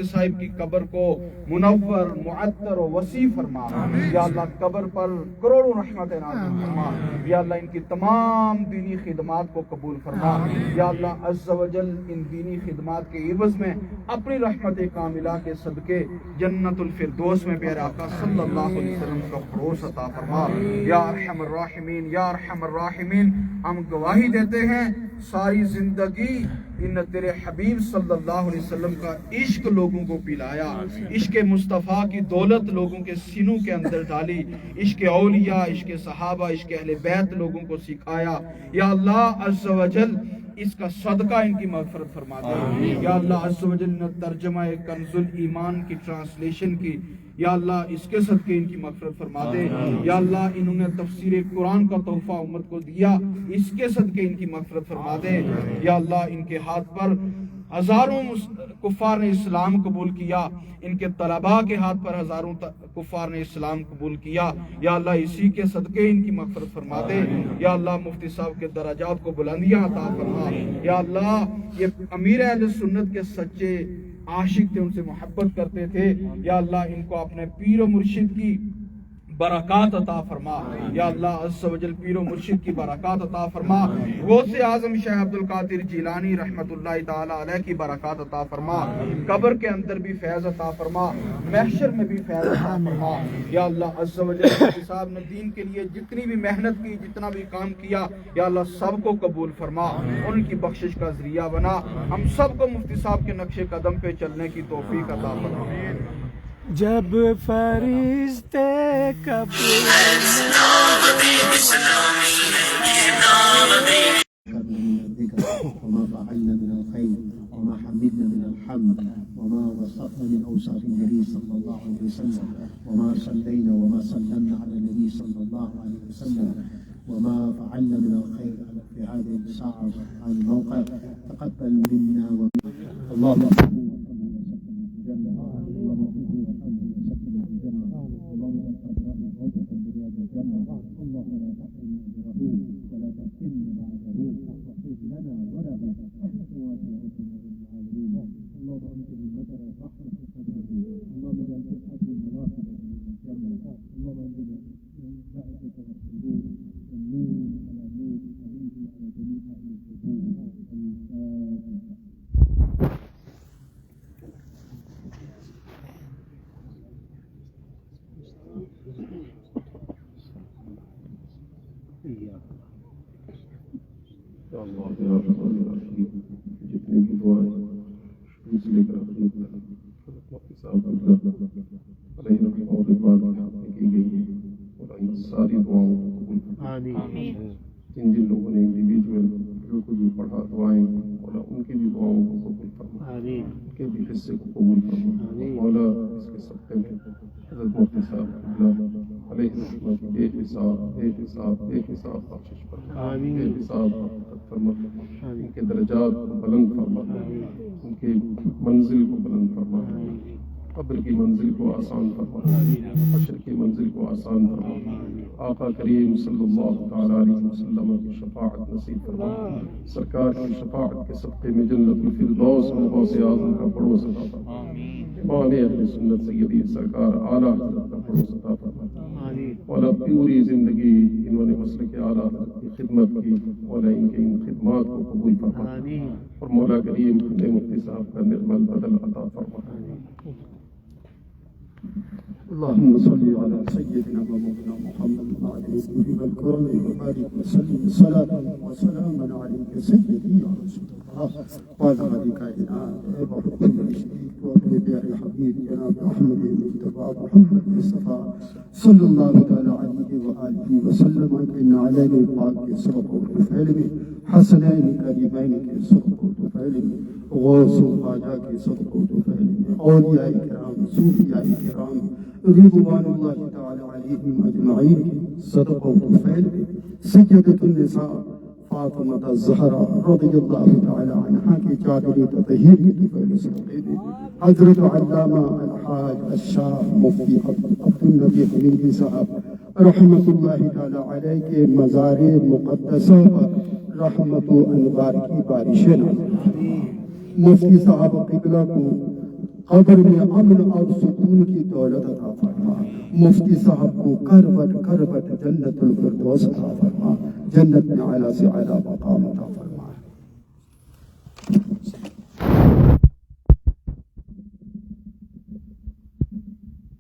Speaker 8: صاحب کی قبر کو منور معطر و وسیع فرما۔ یا اللہ قبر پر کروڑوں رحمت نازل فرما۔ یا اللہ ان کی تمام دینی خدمات کو قبول فرما۔ یا اللہ عز و جل ان دینی خدمات کے عوض میں اپنی رحمت کاملہ کے صدقے جنت الفردوس میں پیارے آقا صلی اللہ علیہ وسلم کا فروز عطا فرما۔ یا ارحم الراحمین، یا ارحم الراحمین ہم گواہی دیتے ہیں ساری زندگی ان تیرے حبیب صلی اللہ علیہ وسلم کا عشق لوگوں کو پلایا، عشق مصطفیٰ کی دولت لوگوں کے سینوں کے اندر ڈالی، عشق اولیاء، عشق صحابہ، عشق اہل بیت لوگوں کو سکھایا۔ یا اللہ عز و جل اس کا صدقہ ان کی مغفرت فرما دے۔ یا اللہ عز و جل نے ترجمہ کنز الایمان کی ٹرانسلیشن کی، یا اللہ اس کے صدقے ان کی مغفرت فرما دے۔ یا اللہ انہوں نے تفسیر قرآن کا تحفہ امت کو دیا، اس کے صدقے ان کی مغفرت فرما دے۔ یا اللہ ان کے ہاتھ پر ہزاروں کفار نے اسلام قبول کیا، ان کے طلباء کے ہاتھ پر ہزاروں کفار نے اسلام قبول کیا۔ یا اللہ اسی کے صدقے ان کی مغفرت فرما دے۔ یا اللہ مفتی صاحب کے درجات کو بلندیاں عطا فرما۔ یا اللہ یہ امیر اہل سنت کے سچے عاشق تھے، ان سے محبت کرتے تھے، یا اللہ ان کو اپنے پیر و مرشد کی برکات عطا فرما۔ یا اللہ عز و جل پیر و مرشد کی برکات عطا فرما، غوث اعظم شیخ عبد القادر جیلانی رحمت اللہ تعالی علیہ کی برکات عطا فرما، قبر کے اندر بھی فیض عطا فرما، محشر میں بھی فیض عطا فرما۔ یا اللہ عز و جل مفتی صاحب نے دین کے لیے جتنی بھی محنت کی، جتنا بھی کام کیا، یا اللہ سب کو قبول فرما، ان کی بخشش کا ذریعہ بنا، ہم سب کو مفتی صاحب کے نقش قدم پہ چلنے کی توفیق عطا فرما۔
Speaker 2: جب فرشتے
Speaker 9: وما فعلنا من الخير وما حمدنا من الحمد وما وصفنا من اوصاف النبي صلى الله عليه وسلم وما صلينا وما سلمنا على النبي صلى الله عليه وسلم وما فعلنا من الخير في هذه الساعه هذا الموقع تقبل منا اللهم
Speaker 10: جتنے بھی دعائیں لے کر کی گئی ہیں اور ان ساری دعاؤں کو قبول فرما۔ جن جن لوگوں نے انڈیویجول جو کچھ بھی پڑھا دعائیں مولا ان کی بھی دعاؤں کو قبول فرما، ان کے بھی حصے کو قبول فرما مولا، اس کے صدقے میں حضرت مفتی صاحب علیہ السلام کی بے حساب بخشش فرما، بے حساب برکت فرما، ان کے درجات کو بلند فرما، ان کی منزل کو بلند فرما، قبر کی منزل کو آسان فرما، حشر کی منزل کو آسان فرما، آقا کریم صلی اللہ تعالی علیہ وسلم کی شفاعت نصیب فرما، سرکار کی شفاعت کے صدقے میں جنت الفردوس میں غوث اعظم کا پڑوس عطا فرما، امام اہل سنت سیدی سرکار اعلیٰ حضرت کا پڑوس عطا فرما، مولا پوری زندگی انہوں نے مسلک اعلیٰ حضرت کی خدمت کی، مولا ان کے ان خدمات کو قبول فرما، اور مولا کریم مفتی صاحب کا نرمل بدل عطا فرما۔
Speaker 9: اللهم صل على سيدنا ومولانا محمد وعلى آله الكرام وبارك وسلم صلاة وسلاما عليك سيدي يا رسول الله وعلى آلك الكرام وحكم الشريف وأبي بيار الحبيب جناب أحمد المجتبى محمد مصطفى صلى الله تعالى عليه وآله وسلم إن علينا الباقي سبق وفعل حسنين كريمين سبق وفعل غوث حاجات سبق وفعل أولياء الكرام صوفياء الكرام رضوان اللہ تعالی علیہم اجمعین صدق و فعل سیدۃ النساء فاطمہ الزہرا رضی اللہ تعالی عنہا کی چادری تطہیر کی فعل صدقے میں حضرت علامہ الحاج الشاہ مفتی عبد النبی حمیدی صاحب رحمۃ اللہ تعالی علیہ کے مزار مقدسہ پر رحمت و انوار کی بارشیں مفتی صاحب قبلہ کو قبر میں امن اور سکون کی دولت عطا فرما، مفتی صاحب کو کروٹ کروٹ جنت الفردوس عطا فرما، جنت میں اعلیٰ سے اعلیٰ مقام عطا فرما۔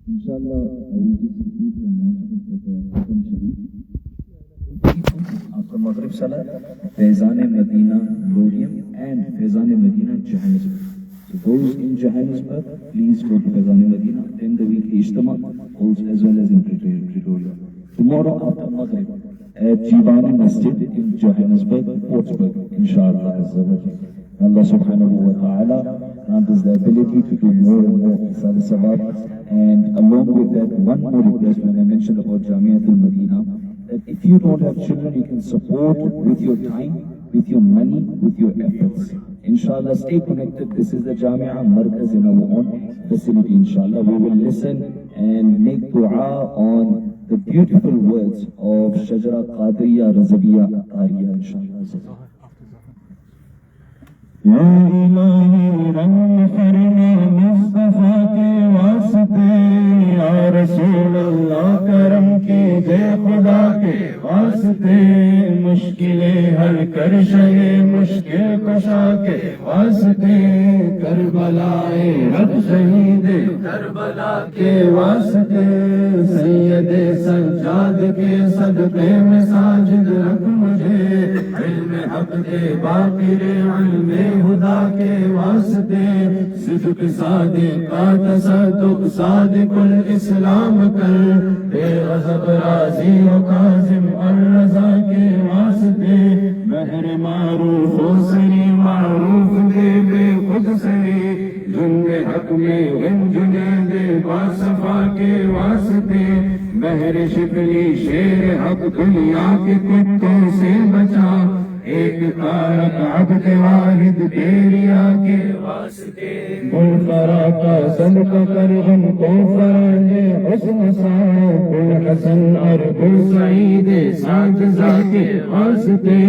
Speaker 11: انشاءاللہ after Maghrib Salah, Faizan Medina Lodium and Faizan Medina Johannesburg. So those in Johannesburg, please go to Faizan Medina, attend the weekly Ijtama, also as well as in Pretoria. Tomorrow after Maghrib at Jibani Masjid in Johannesburg, Portsburg, inshallah Azza wa Jalla. Allah subhanahu wa ta'ala grant us the ability to do more and more Isal Salat. And along with that, one more request when I mentioned about Jamiatul Medina, that if you don't have children, you can support with your time, with your money, with your efforts. Inshallah, stay connected. This is the Jamia Markaz in our own facility, inshallah. We will listen and make dua on the beautiful words of Shajara Qadriya Razabiya Qariya, inshallah.
Speaker 5: یا الہی رنگ فرما مصطفیٰ کے واسطے، یا رسول اللہ کرم کیجے خدا کے واسطے، مشکلیں حل کر شہ مشکل کشا کے واسطے، کربلائے رب شہید کربلا کے واسطے، سید سجاد کے صدقے میں ساجد رکھ مجھے، علم حق کے باقر علم خدا کے واسطے، صدق صادق کا تصدق صادق الاسلام کر، بے غضب راضی و کاظم اور رضا کے واسطے، بہر معروف و سری معروف دے بے خود سری، جنگ حق میں جنید باصفا کے واسطے، بہر شکلی شیر حق دنیا کے کتوں سے بچا، ایک کارک عبد واحد تیریا کے واسطے، گل فرا کا صدقہ کر غم کو فرج حسن ساؤ، گل حسن اور گل سعید ساجزہ کے واسطے،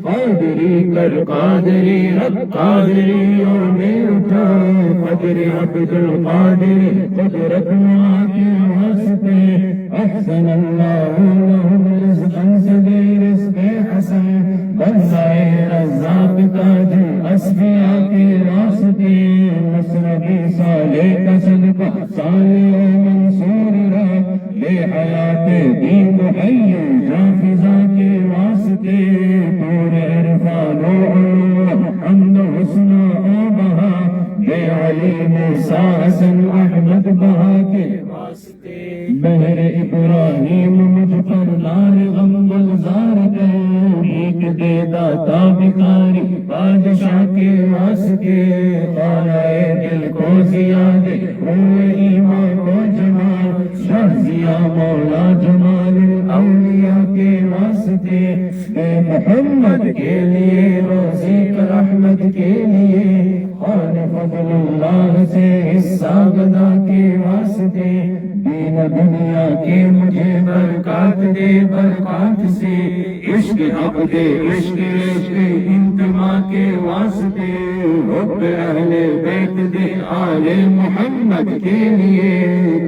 Speaker 5: قادری کر قادری رب قادریوں میں اٹھا، قدر عبد القادر قدرت ماں کے واسطے، احسن اللہ لہم رزقا سے دے رزق حسن، بنائے رزاق تاج اصفیاء کے واسطے، نصر بھی صالح کا صدقہ صالح و منصور را، لے حیات دین حی جافظہ کے واسطے، پور عرفان و علو حمد حسن و بہا، لے علی موسیٰ حسن احمد بہا کے واسطے، بہر ابراہیم مجھ پر لال غم گلزار کر، دے داتا بکاری بادشاہ کے واسطے، خانہ دل کو زیادے ہوئے ایمان کو جمال،
Speaker 7: مولا جمال اولیاء کے واسطے، اے محمد کے لیے روزی رحمت کے لیے، اور فضل اللہ سے حصہ گدا کے واسطے، دین دنیا کے مجھے برکات دے، برکات سے عشق حق دے، عشق انتما کے واسطے، حب اہل بیت دے آل محمد کے لیے،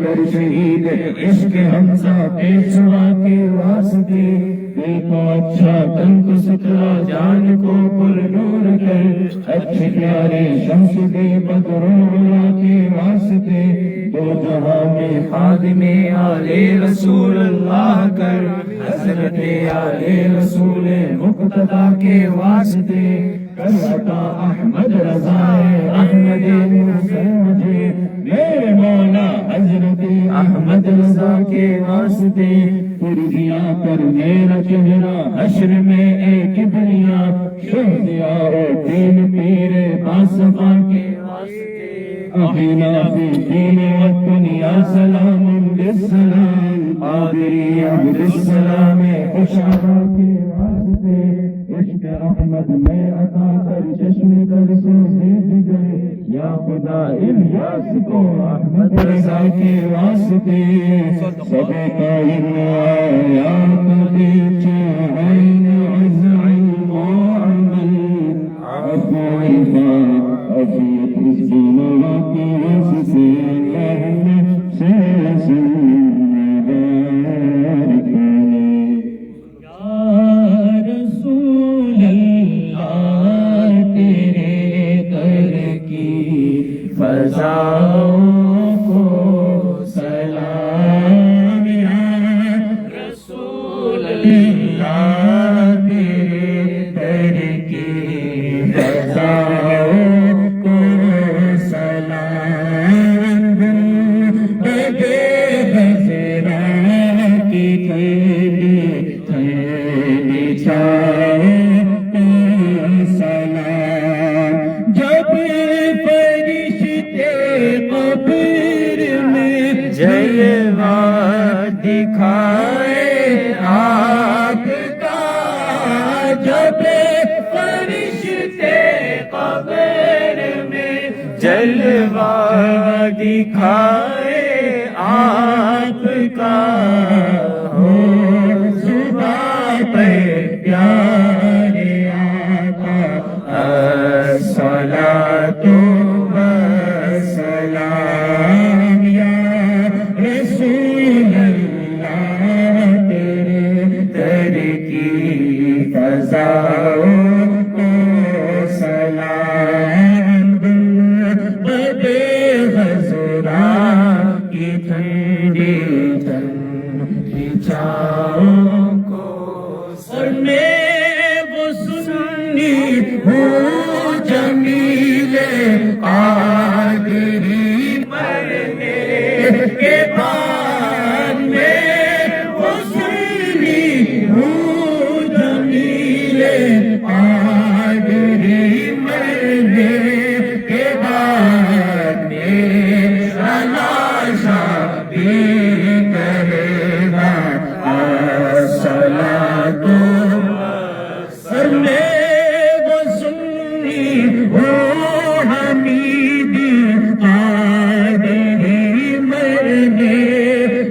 Speaker 7: کر شہید عشق حمزہ پیشوا کے واسطے، دل کو اچھا تن کو سترا جان کو پر نور کر، اچھے پیارے شمس دے بدرولا کے واسطے، دو جہاں میں خادم آل رسول اللہ کر، حضرت آل رسول مقتدی کے واسطے، کر عطا احمد رضا احمد سے مجھے، میرے مولا حضرت احمد رضا کے واسطے، پھر دیا کر میرا چہرہ حشر میں ایک دنیا، شہدیا دین پیر باصفا کے واسطے، احینا فی دین والدنیا سلام بالسلام، قادری عبد السلام خوشحبا کے واسطے، عشق احمد میں عطا کر چشم کر سوزے جگر، یا خدا الیاس کو احمد رضا کے واسطے، سب قائم یا قدیچ عین عز علم و عمل، عفو عفا عفیت حزب نوا کے واسطے، اللہم سے فضاؤں کو سلام، یا رسول اللہ تیرے در کی فضاؤں کو سلام، بے بزرا کی تھیلی تھیلی چھاؤں کو سلام، جب قبر میں جلوہ دکھائے آپ کا، جب فرشتے قبر میں جلوہ دکھائے آپ کا، ہو زباں پہ پیارے آقا، الصلاۃ سلام، یا رسول اللہ تیرے در کی فضاؤں کو سلام، بے غزرا کی ٹھنڈی ٹھنڈی چھاؤں کو، اور میں وہ سنی ہوں جمیل قادری، مرنے کے بعد میں وہ سنی ہوں جمیل قادری، مرنے کے بعد میرا لاشا بھی کرے گا الصلاۃ، اور میں وہ سنی ہوں حمید قادری، مرنے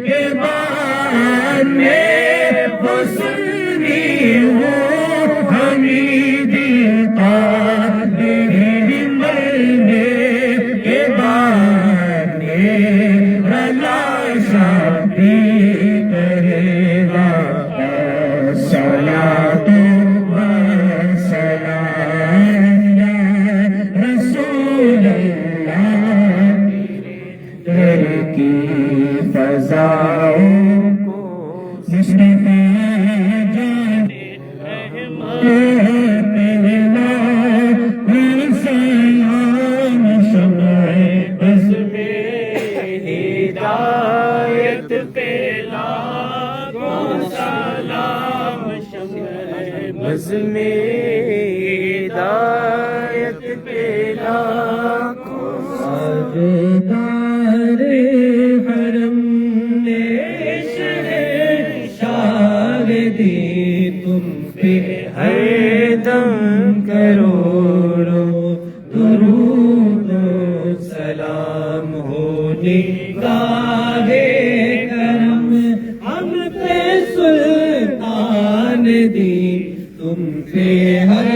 Speaker 7: کے بعد میں وہ سنی ہوں حمید قادری، مرنے کے بعد میرا لاشا بھی کرے گا الصلاۃ فضاؤں کو مصطفیٰ جان سلام، شمع بزم ہدایت پہ لاکھوں سلام، شمع بزم ہدایت پہ لاکھوں، تاجدار حرم نے
Speaker 6: دی تم پہ ہر دم کروڑوں درود و سلام ہو نگاہ کرم ہم پہ سلطان دی تم پہ ہر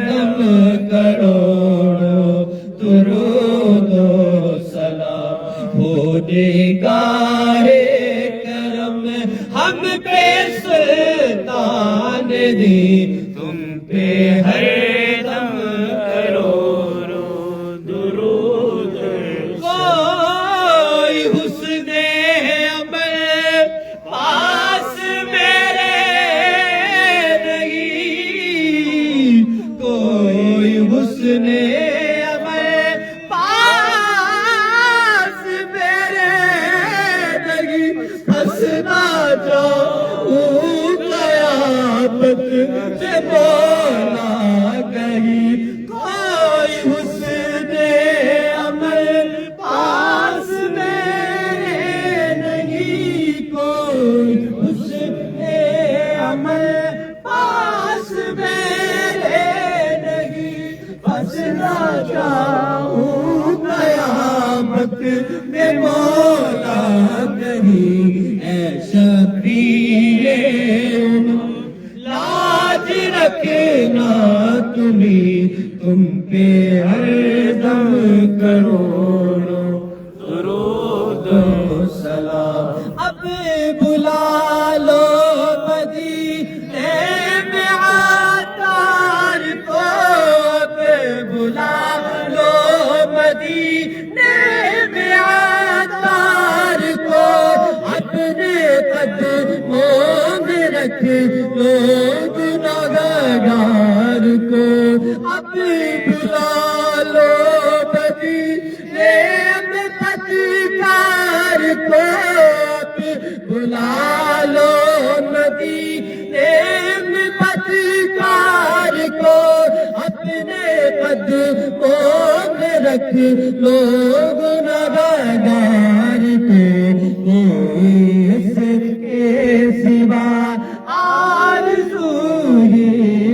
Speaker 6: دم کروڑوں درود و سلام ہو نگاہ کرم ہم پہ سلطان دی تم پہ ہر دم کروڑوں درود کوئی حسن عمل پاس میرے نہیں کوئی حسن عمل پاس میرے نہیں ہنسنا جاؤں قیامت سے بولا کہیں کوئی حسن عمل پاس میرے نہیں کوئی حسن عمل پاس میرے نہیں ہنسنا جاؤں قیامت میں مولا کہیں اے شبیر لاج رکھنا تمہیں تم پہ ہر دم کروڑوں درود و سلام اب بلا لو مدینے میں عطار کو اب بلا لو مدینے میں عطار کو اپنے قدموں میں رکھ لو گناہگار کو اب بلا لو مدینے میں پتکار کو اب بلا لو مدینے میں پتکار کو اپنے قدموں میں رکھ لو گناہگار کو اس کے سوا آرزو ہی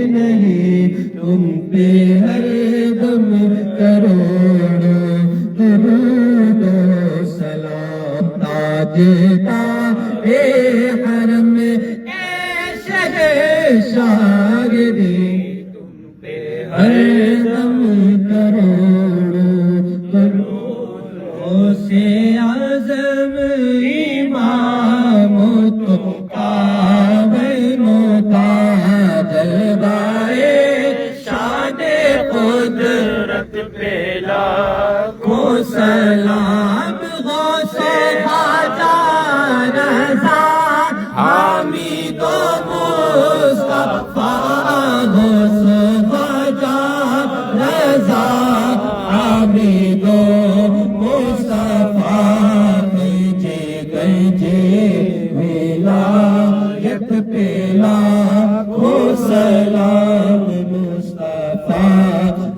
Speaker 6: نہیں تم پہ ہر دم کروڑوں درود و سلام تاجدار حرم اے شہنشاہ دی تم پہ ہر دم کروڑوں درود سے اعظم امام تو قدرت پہ لاکھوں سلام غوث خواجہ رضا حامد و مصطفیٰ غوث خواجہ رضا حامد و مصطفیٰ گنجے ولایت پہ لاکھوں سلام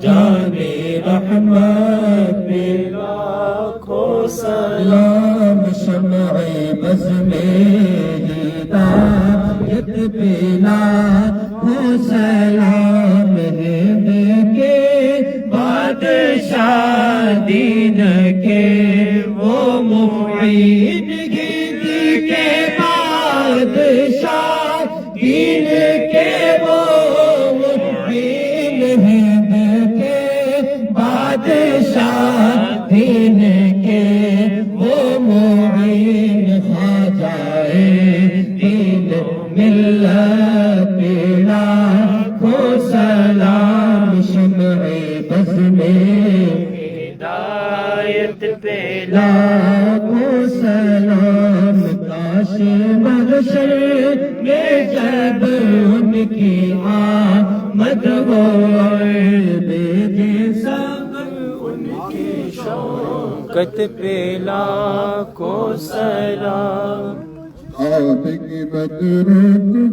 Speaker 6: جانے رحمت پہ لاکھوں سلام شمع بز میں ہدایت پہ لاکھوں سلام ہند کے بادشاہ دین کے وہ معین ہند کے بادشاہ دین کے وہ بادشاہ دین کے وہ معین خواجہ دین ملت پہ لاکھوں سلام شمع بز میں ہدایت پہ لاکھوں سلام کاش محشر میں جب ان کی آمد ہو شوکت پہ لاکھوں سلام
Speaker 7: عابد بدر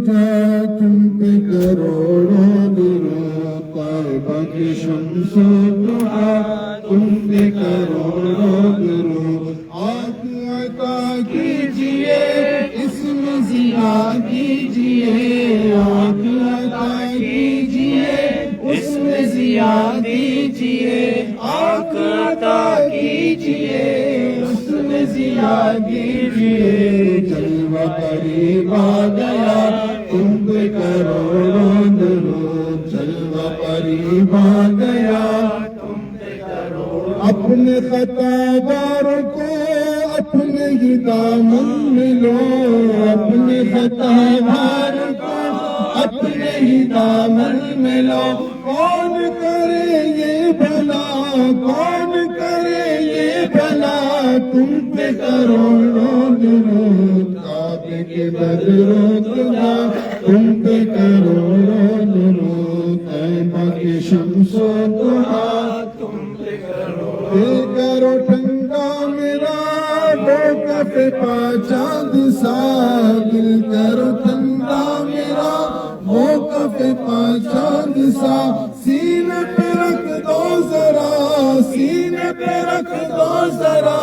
Speaker 7: جا تم پہ کروڑوں درود طیبہ کی شمس و دعا تم پہ کروڑوں درود آپ عطا کیجئے اسم ضیاء کیجئے کیا کیجیے جلوہ قریب آ گیا تم پہ کروڑوں درود جلوہ قریب آ گیا تم پہ کروڑوں اپنے خطاوار کو اپنے ہی دامن میں لو اپنے خطاوار کو اپنے ہی دامن میں لو کون کرے یہ بھلا کون کرے یہ بھلا تم پہ کروڑوں درود کعبے کے بدروں خدا تم پہ کروڑوں درود طیبہ کے شمس و ضحیٰ تم پہ کروڑوں کرو ٹھنڈا میرا موقف پا چاند سا دل کرو ٹھنڈا میرا موقف پا چاند سا سینے پہ رکھ دو ذرا سینے پہ رکھ دو ذرا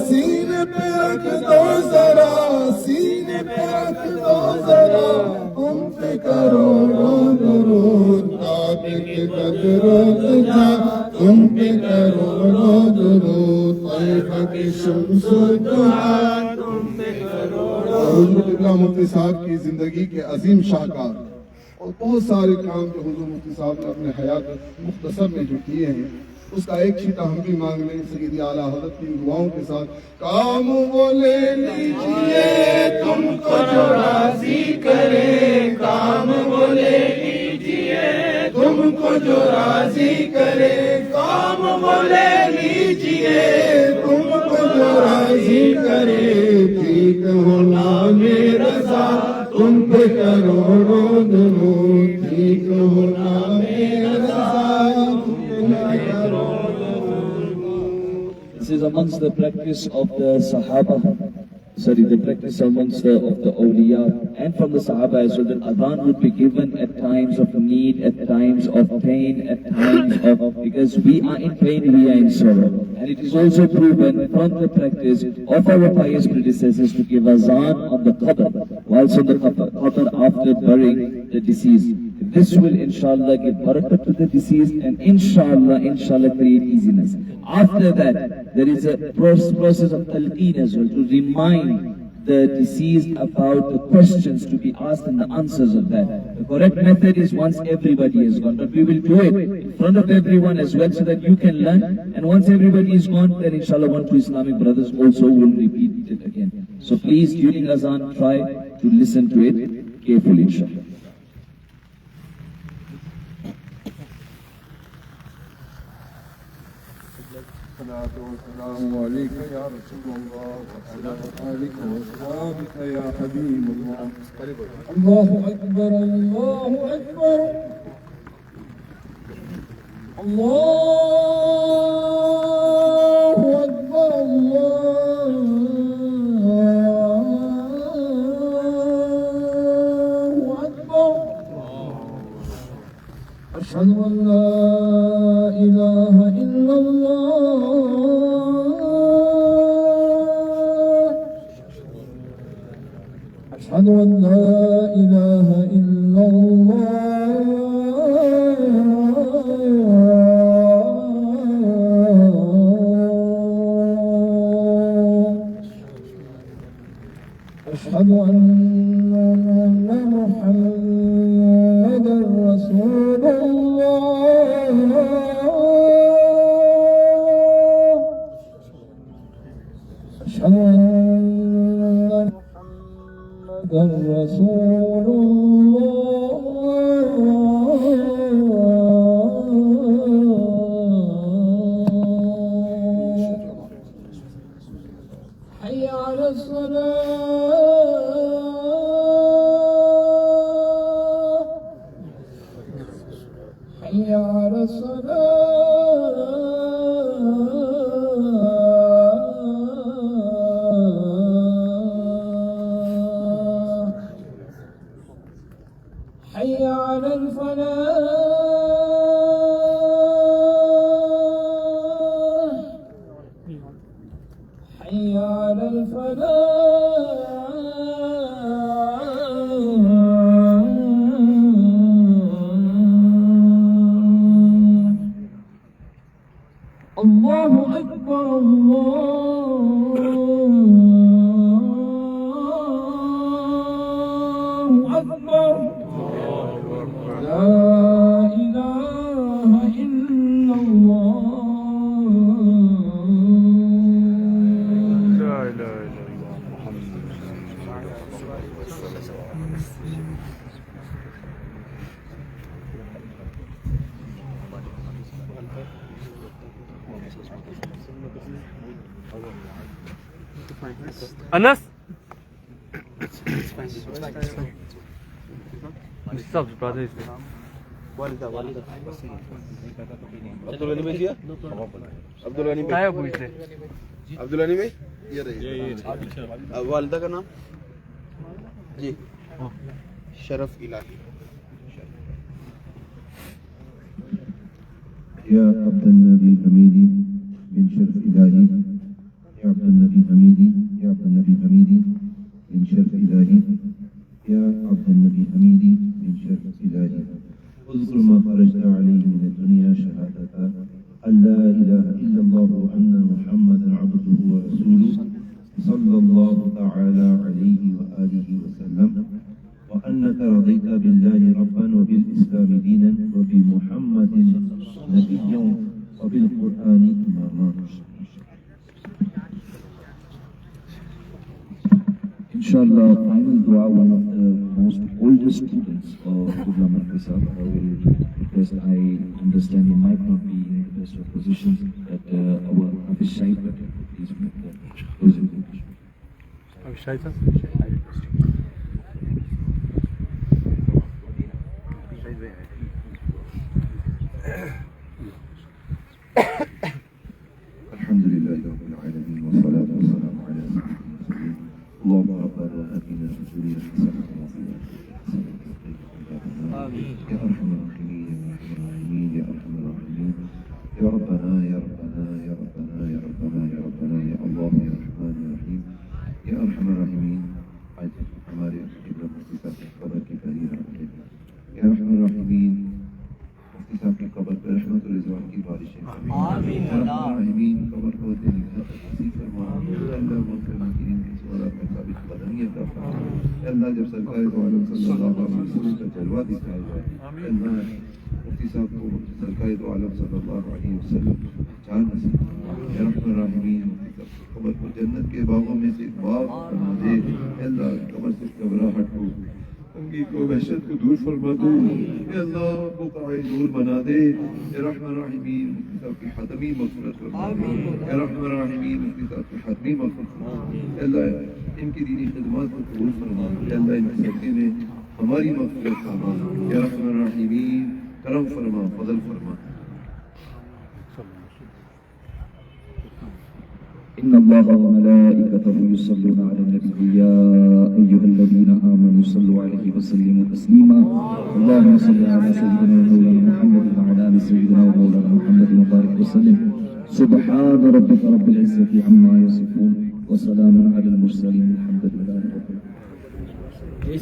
Speaker 7: سینے پہ رکھ دو ذرا سینے پہ رکھ دو ذرا تم پہ کروڑوں درود کعبے کے بدروں خدا تم پہ کروڑوں درود طیبہ کی شمس و ضحیٰ تم پہ کروڑوں حضور مفتی صاحب کی زندگی کے عظیم شاہکار اور بہت سارے کام جو حضور مفتی صاحب نے اپنے حیات مختصر میں جو کیے ہیں اس کا ایک چھیٹا ہم بھی مانگ لیں سیدی اعلیٰ حضرت کی دعاؤں کے ساتھ کام وہ لے لیجئے تم کو جو راضی کرے کام وہ لے لیجئے تم کو جو راضی کرے کام وہ لے لیجئے تم کو جو راضی کرے ٹھیک ہونا میرا رضا تم پہ کروڑوں درود ٹھیک ہونا میرا رضا تم پہ کروڑوں درود.
Speaker 11: This is amongst the practice of the Sahaba, the practice amongst of the awliya and from the Sahaba as well, that adhan would be given at times of need, at times of pain, at times of, because we are in pain, we are in sorrow. And it is also proven from the practice of our pious predecessors to give azan on the qabr, whilst on the qabr after burying the deceased. This will inshallah give barakah to the deceased and inshallah create easiness. After that, there is a process of talqeen as well, to remind the deceased about the questions to be asked and the answers of that. The correct method is once everybody is gone, but we will do it in front of everyone as well so that you can learn, and once everybody is gone, then inshallah one to Islamic brothers also will repeat it again. So please, during azan, try to listen to it carefully, inshallah.
Speaker 7: السلام عليك يا رسول الله وعلى آلك وصحبك يا حبيب الله. الله أكبر الله أكبر الله أكبر الله أكبر. أشهد أن لا إله إلا الله أشهد أن لا إله إلا الله أشهد أن محمدا رسول الله أشهد أن محمدا رسول الله. حي على الصلاة حي على الصلاة حي على الفلاح حي على الفلاح. الله أكبر الله
Speaker 5: أكبر لا إله إلا الله
Speaker 1: لا إله إلا الله محمد
Speaker 12: Anas. Stop, brother.
Speaker 8: عبد الغنی بھائی عبد الغنی
Speaker 12: کیا پوچھتے
Speaker 8: عبد الغنی بھائی یہ رہی والدہ کا نام جی شرف الہی
Speaker 9: يا عبد النبي حميدي بن شرف إلهي يا عبد النبي حميدي يا عبد النبي حميدي بن شرف إلهي يا عبد النبي حميدي بن شرف إلهي اذكر ما خرجت عليه من الدنيا شهادة أن لا إله إلا الله وأن محمدا عبده ورسوله صلى الله تعالى عليه وآله وسلم وأنك رضيت بالله ربا وبالإسلام دينا وبمحمد نبيا وبالقرآن إماما.
Speaker 11: Inshallah, final dua, one of the most oldest students of Qibla Madrasa. I will request, I understand he might not be in the best of positions, that our Hafiz Shahid, please make the closing remarks.
Speaker 12: Hafiz Shahid sir.
Speaker 9: الحمد لله رب العالمين والصلاة والسلام على سيدنا المرسلين. اللهم ربنا آتنا في الدنيا حسنة وفي الآخرة حسنة يا أرحم الراحمين يا أرحم الراحمين يا ربنا يا ربنا يا ربنا يا ربنا يا ربنا يا الله يا رحمن يا رحيم يا أرحم الراحمين ہمارے قبلہ مفتی صاحب کی قبر کی تعمیر عمل یا ارحم الراحمین مفتی صاحب کی قبر پر رحمت و رضوان کی بارشیں یا ارحم الراحمین قبر کو دے نگاہ نصیب فرما اللہ مغفر مکرین کی سوالات میں ثابت قدمی عطا فرما اللہ جب سرکار دو عالم صلی اللہ علیہ وسلم کا جلوہ دکھایا جائے اللہ مفتی صاحب کو سرکار دو عالم صلی اللہ علیہ وسلم جان نصیب یا ارحم الراحمین قبر کو جنت کے باغوں میں سے باغ بنا دے اللہ قبر سے گھبراہٹ کو ان کی کو وحشت کو دور فرما دے اللہ بقعہ دور بنا دے یا رحم الراحمین کتاب کی حتمی مغفرت فرما یا رحم الراحمین کتاب کی حتمی مغفرت فرما اللہ ان کی دینی خدمات کو قبول فرما یا اللہ ان کے صدقے میں ہماری مغفرت فرما یا رحم الراحمین کرم فرما فضل فرما
Speaker 11: إن الله وملائكته يصلون على النبي يا أيها الذين آمنوا صلوا عليه وسلموا تسليما اللهم صل على سيدنا ومولانا محمد وعلى آل سيدنا ومولانا محمد وبارك وسلم سبحان ربك رب العزة عما يصفون وسلام على المرسلين الحمد لله رب العالمين.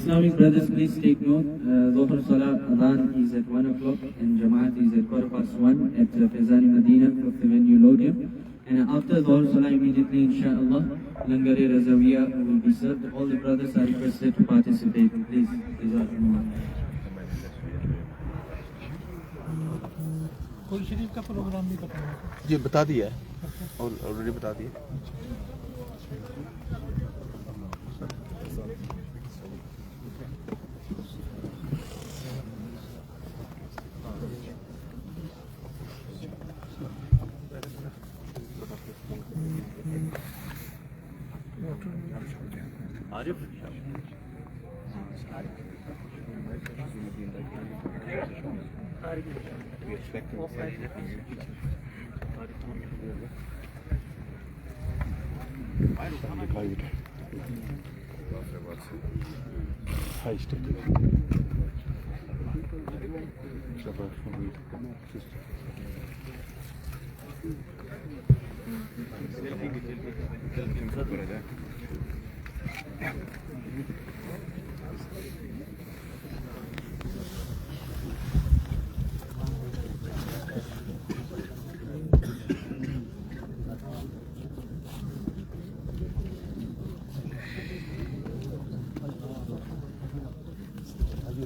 Speaker 6: Islamic brothers, please take note. Dhuhr Salah Adhan is at 1 o'clock and Jamaat is at 1:15 at Faizani Medina, 5th Avenue, Lodium. And after Dhuhr Salah, immediately, inshallah, Langare Razawiya will be served. All the brothers are requested to participate. Please,
Speaker 1: کوئی شریف کا پروگرام بھی بتانا
Speaker 8: جی بتا دیا ہے اور آلریڈی بتا دیا
Speaker 12: عارف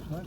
Speaker 1: var.